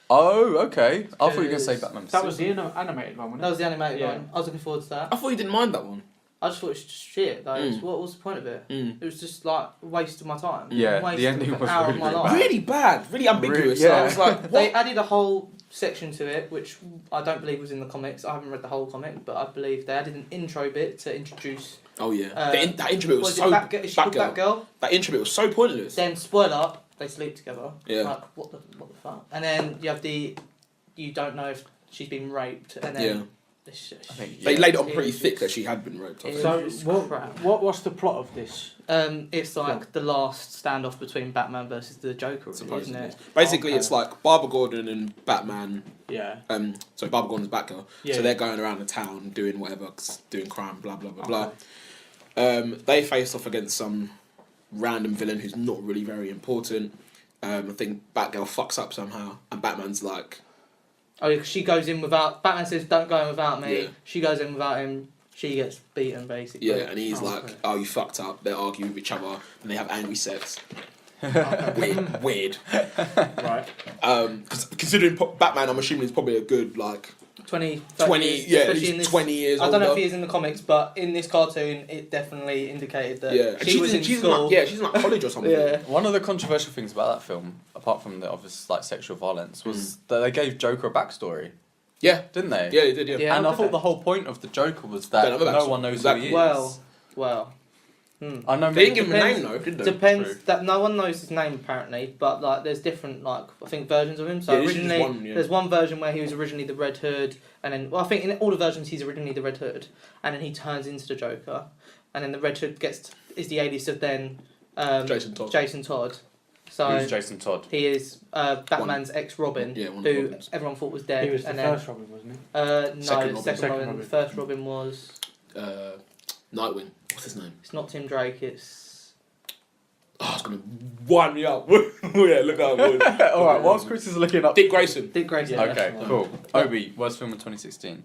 Oh, okay. I thought you were going to say Because Batman. That was the animated one, That wasn't was the animated Yeah. one. I was looking forward to that. I thought you didn't mind that one. I just thought it was just shit. Though. Mm. What was the point of it? Mm. It was just like a waste of my time. Yeah, Waste the ending of was an hour really, of my really life. bad. Really bad, really ambiguous. Yeah. I was like, They what? added a whole section to it, which I don't believe was in the comics. I haven't read the whole comic, but I believe they added an intro bit to introduce. Oh yeah, Uh, that intro bit was Was so it Batgirl? Is she called Batgirl. Batgirl? That intro bit was so pointless. Then spoiler, they sleep together. Yeah. Like what the fuck? And then you have you don't know if she's been raped, and then Yeah. I think They Yeah. laid it on pretty It's thick just- that she had been raped. I it think. So It's what, crap. what's the plot of this? It's like the last standoff between Batman versus the Joker, isn't Supposedly. it? Basically, Okay. it's like Barbara Gordon and Batman. Yeah. So Barbara Gordon's Batgirl. Yeah. So they're going around the town doing whatever, doing crime, blah blah blah blah. Okay. They face off against some random villain who's not really very important. I think Batgirl fucks up somehow, and Batman's like, Oh, yeah, 'cause she goes in without. Batman says, "Don't go in without me." Yeah. She goes in without him. She gets beaten basically. yeah, and he's Oh, like, okay. "Oh, you fucked up." They argue with each other, and they have angry sex. Okay. Weird. Right. Because considering Batman, I'm assuming he's probably a good like 20, 30 20, years, yeah, at especially in least this. 20 years I don't know older. if he is in the comics, but in this cartoon, it definitely indicated that Yeah, and she was in she's school. like, yeah, she's in like college or something. Yeah. One of the controversial things about that film, apart from the obvious like sexual violence, was that they gave Joker a backstory, Yeah, didn't they? yeah, he did. Yeah, Yeah. And I okay. thought the whole point of the Joker was that Don't have a no backstory. one knows who Exactly. he is. Well. I know. They didn't give him a Depends- name though, did they? Depends True. that no one knows his name apparently, but like there's different like I think versions of him. So Yeah, this is just originally one, yeah. there's one version where he was originally the Red Hood, and then I think in all the versions he's originally the Red Hood, and then he turns into the Joker, and then the Red Hood is the alias of then Jason Todd. Jason Todd. So Who's Jason Todd? he is Batman's ex-Robin, Yeah, one of who Robin's. everyone thought was dead. He was the and then, first Robin, wasn't he? no, Second Robin. second Robin. The first Robin was Nightwing. What's his name? it's not Tim Drake. It's Oh, it's gonna wind me up. Yeah, look out. All right. Whilst Chris is looking up. Dick Grayson. Dick Grayson. Yeah, Okay, that's the one. cool. Obi, worst film of 2016.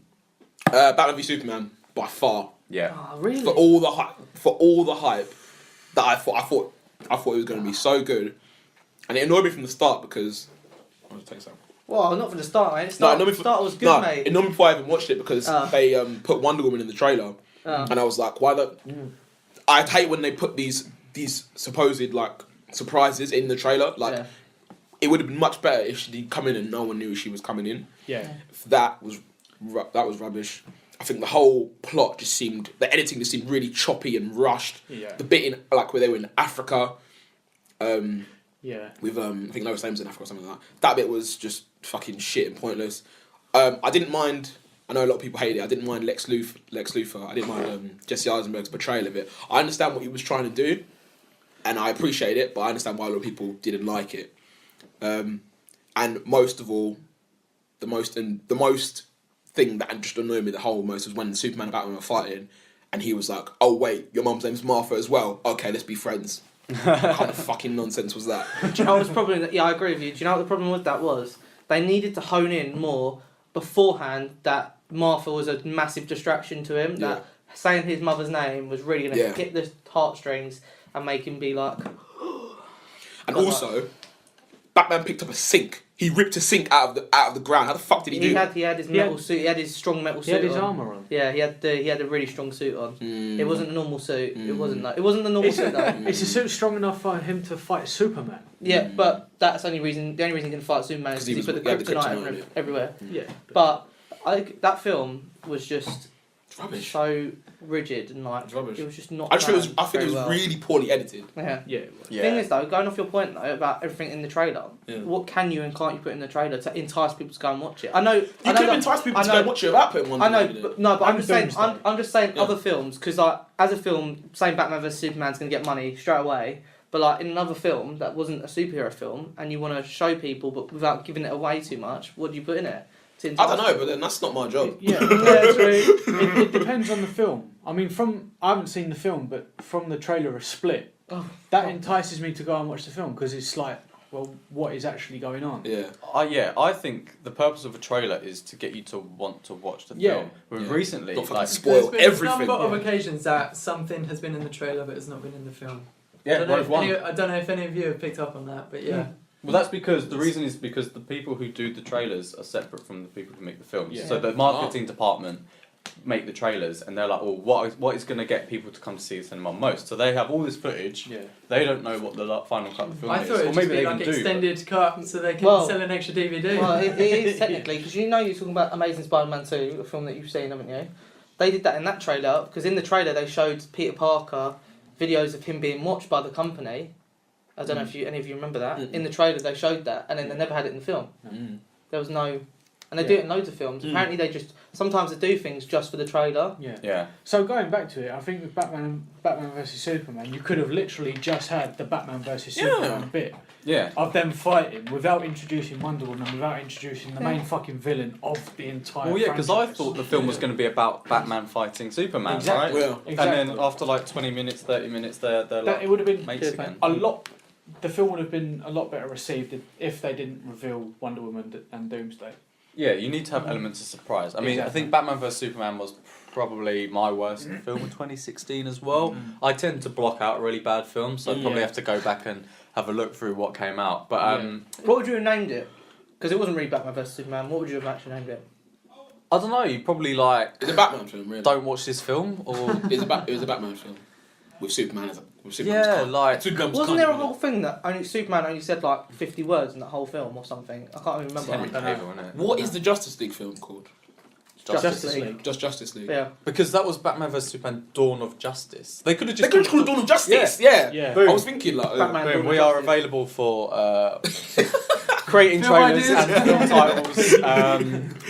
Batman v Superman by far. Yeah. Oh really? For all the hype that I thought it was gonna be so good, and it annoyed me from the start because. I'll just take some. Well, not from the start, mate. No, Start, it annoyed me start was good, no, mate. it annoyed me before I even watched it because they put Wonder Woman in the trailer, and I was like, why the? I hate when they put these supposed like surprises in the trailer. Like Yeah. it would have been much better if she'd come in and no one knew she was coming in. Yeah. That was rubbish. I think the whole plot just seemed, the editing just seemed really choppy and rushed. Yeah. The bit in like where they were in Africa, Yeah. with I think Lois Lane's in Africa or something like that. That bit was just fucking shit and pointless. I didn't mind. I know a lot of people hate it. I didn't mind Lex Luthor. I didn't mind Jesse Eisenberg's portrayal of it. I understand what he was trying to do, and I appreciate it. But I understand why a lot of people didn't like it. And most of all, the most thing that just annoyed me the whole most was when Superman and Batman were fighting, and he was like, "Oh wait, your mum's name's Martha as well. Okay, let's be friends." What kind of fucking nonsense was that? Do you know what was probably? Yeah, I agree with you. Do you know what the problem with that was? They needed to hone in more beforehand that Martha was a massive distraction to him. That saying his mother's name was really going to hit the heartstrings and make him be like. And also, Batman picked up a sink. He ripped a sink out of the ground. How the fuck did he do that? He had his metal suit. He had his strong metal suit. He had his on. armour on. Yeah, he had a really strong suit on. Mm. It wasn't a normal suit. It wasn't the normal suit though. It's a suit strong enough for him to fight Superman. Yeah, but that's the only reason he can fight Superman is 'Cause because he put the had the kryptonite kryptonite, everywhere. Yeah. But that film was just It's rubbish. so rigid and like It's rubbish. it was just not. I think it planned was very well. really poorly edited. Yeah. Yeah. It was. Yeah. Thing is though, going off your point though about everything in the trailer, Yeah. what can you and can't you put in the trailer to entice people to go and watch it? I know. You could have enticed people to go and watch it without putting one. I know, in it. but no, but I'm And just saying. Doomsday. I'm just saying Yeah. other films because like as a film, saying Batman vs Superman's gonna get money straight away. But like in another film that wasn't a superhero film, and you want to show people, but without giving it away too much, what do you put in it? To I entice don't know, people? but then that's not my job. Yeah. Yeah, true. It depends on the film. I mean, I haven't seen the film, but from the trailer of Split, that entices me to go and watch the film because it's like, well, what is actually going on? Yeah. I think the purpose of a trailer is to get you to want to watch the Yeah. film. But Yeah. recently, Don't fucking like, spoil There's been everything. a number of Yeah. occasions that something has been in the trailer but has not been in the film. yeah, I don't know Rogue One. I don't know if any of you have picked up on that, but yeah. Well, that's because the reason is because the people who do the trailers are separate from the people who make the films. Yeah. So the marketing department make the trailers, and they're like, "Well, what is going to get people to come to see the cinema most?" So they have all this footage. Yeah. They don't know what the final cut of the film I is, thought it or would maybe just be they like even do. extended cut so they can Well- sell an extra DVD. Well, it is technically because you know you're talking about Amazing Spider-Man 2, a film that you've seen, haven't you? They did that in that trailer because in the trailer they showed Peter Parker videos of him being watched by the company. I don't know if any of you remember that. Mm. In the trailer they showed that, and then they never had it in the film. Mm. There was no, and they do it in loads of films. Mm. Apparently they just sometimes they do things just for the trailer. Yeah. Yeah. So going back to it, I think with Batman vs Superman, you could have literally just had the Batman vs Superman bit Yeah. of them fighting without introducing Wonder Woman, without introducing the main fucking villain of the entire. Well, yeah, because I franchise. thought the film was going to be about Batman fighting Superman, Exactly. right? Well, Exactly. And then after like 20 minutes, 30 minutes, they're that like it would have been mates Cheers, again. a lot. The film would have been a lot better received if they didn't reveal Wonder Woman and Doomsday. Yeah, you need to have elements of surprise. I mean, I Exactly. think Batman vs Superman was probably my worst film of 2016 as well. I tend to block out really bad films, so I probably Yeah. have to go back and have a look through what came out. But What would you have named it? Because it wasn't really Batman vs Superman. What would you have actually named it? I don't know. You probably like it's a Batman film, really. don't watch this film, or It was a Batman film with Superman as a yeah, like Superman was Wasn't kind there a of whole thing that Superman only said like 50 words in that whole film or something? I can't even remember. Henry Cavill, isn't it? What is the Justice League film called? Justice League. Just Justice League. Yeah. Because that was Batman vs Superman: Dawn of Justice. They could have They just could have called Dawn of Justice. Yeah. Yeah. Boom. I was thinking like. Batman. Boom, Dawn of we are Justice. available for creating Film trailers ideas. and film titles.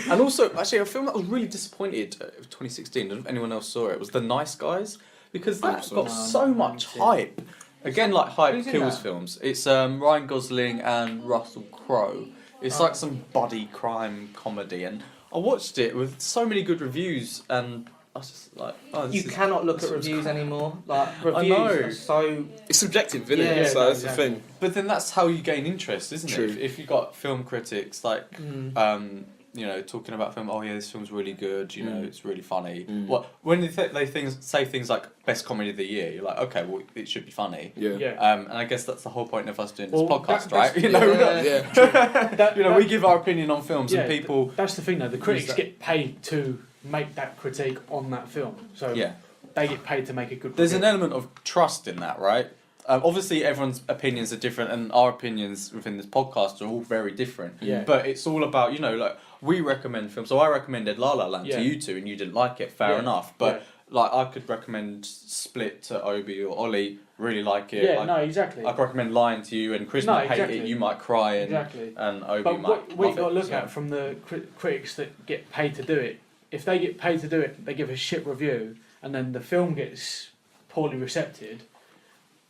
And also, actually, a film that was really disappointed of 2016, I don't know if anyone else saw it, was The Nice Guys, because that saw got it. so much hype. Again, like hype Who's in kills that? films. It's Ryan Gosling and Russell Crowe. It's like some buddy crime comedy, and I watched it with so many good reviews, and I was just like, oh, this You is... cannot look at this was reviews crap. anymore. Like know. reviews are so. It's subjective, isn't Yeah, it? So that's exactly. the thing. But then that's how you gain interest, isn't True. it? If you've got film critics like, Mm. you know, talking about film, oh yeah, this film's really good, you know, Mm. it's really funny. Mm. Well, when they say things like best comedy of the year, you're like, okay, well, it should be funny. Yeah. Yeah. And I guess that's the whole point of us doing this Well, podcast, that's- right? You know, Yeah. you know, we give our opinion on films, Yeah, and people, That's the thing though. The critics that. get paid to make that critique on that film, so yeah. they get paid to make a good. There's an review. element of trust in that, right? obviously everyone's opinions are different, and our opinions within this podcast are all very different. Yeah. But it's all about, you know, like we recommend films. So I recommended La La Land Yeah. to you two, and you didn't like it. Fair Yeah. enough. But like I could recommend Split to Obi or Ollie. Really like it. Yeah, I, no, exactly. I could recommend Lion to you, and Chris No, might hate exactly. it. You might cry, and Exactly. and Obi But might. what love you got to it, look so. at from the critics that get paid to do it, if they get paid to do it, they give a shit review, and then the film gets poorly recepted,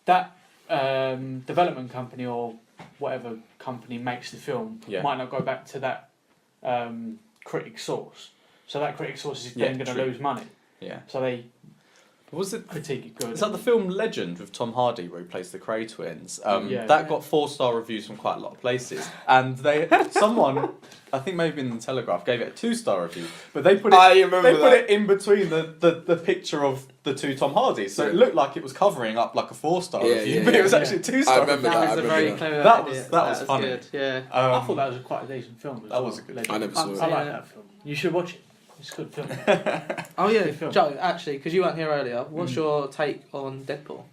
that development company or whatever company makes the film Yeah. might not go back to that critic source. So that critic source is Yeah, then going to true. lose money. Yeah. So they Was it? critique it good. Is that the film Legend with Tom Hardy where he plays the Cray twins? Yeah. That got 4-star reviews from quite a lot of places, and someone, I think maybe in the Telegraph, gave it a 2-star review, but they put it. I remember They put that. it in between the picture of the two Tom Hardys, so it looked like it was covering up like a 4-star Yeah, review, yeah, but it was yeah. actually a 2-star. I remember review. that. That was a very clever That idea. was funny. Good, yeah. I thought that was quite a decent film. As That well. was a good Legend. I never saw it. I like Yeah. that film. You should watch it. It's a good film. Oh yeah, Good film. Joe. Actually, because you weren't here earlier, what's your take on Deadpool?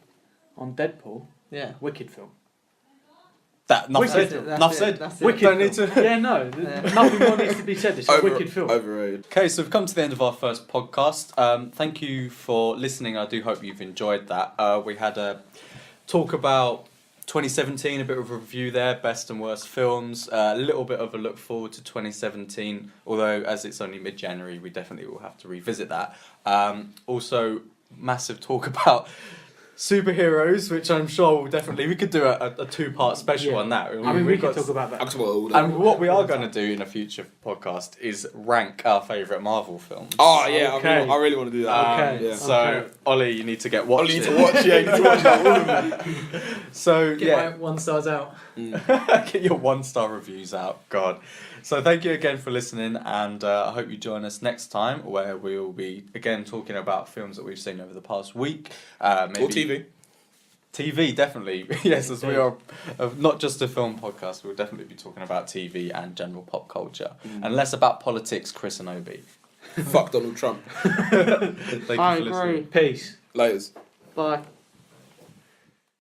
On Deadpool, Yeah. wicked film. That enough Wicked. said. That's Enough it, said. that's it. Wicked Don't need film. to. Yeah, no, Yeah. nothing more needs to be said. It's a wicked film. Overrated. Okay, so we've come to the end of our first podcast. Thank you for listening. I do hope you've enjoyed that. We had a talk about 2017, a bit of a review there, best and worst films, a little bit of a look forward to 2017, although as it's only mid-January, we definitely will have to revisit that. Also, massive talk about superheroes, which I'm sure we could do a 2-part special Yeah. on that. I mean, we could talk about I'm that. talking about all that. And what we are going to do in a future podcast is rank our favourite Marvel films. Oh yeah, Okay. I really want to do that. Okay. Yeah. So, Okay. Ollie, you need to get I watching. need to watch. Yeah, you need to watch that, all of them. So, Get yeah, my 1 stars out. get your 1-star reviews out. God. So, thank you again for listening, and I hope you join us next time, where we will be again talking about films that we've seen over the past week. Maybe Or TV. TV, definitely. Yes, as we are not just a film podcast, we'll definitely be talking about TV and general pop culture, and less about politics, Chris and Obi. Fuck Donald Trump. Thank you I for listening. agree. Peace. Laters. Bye.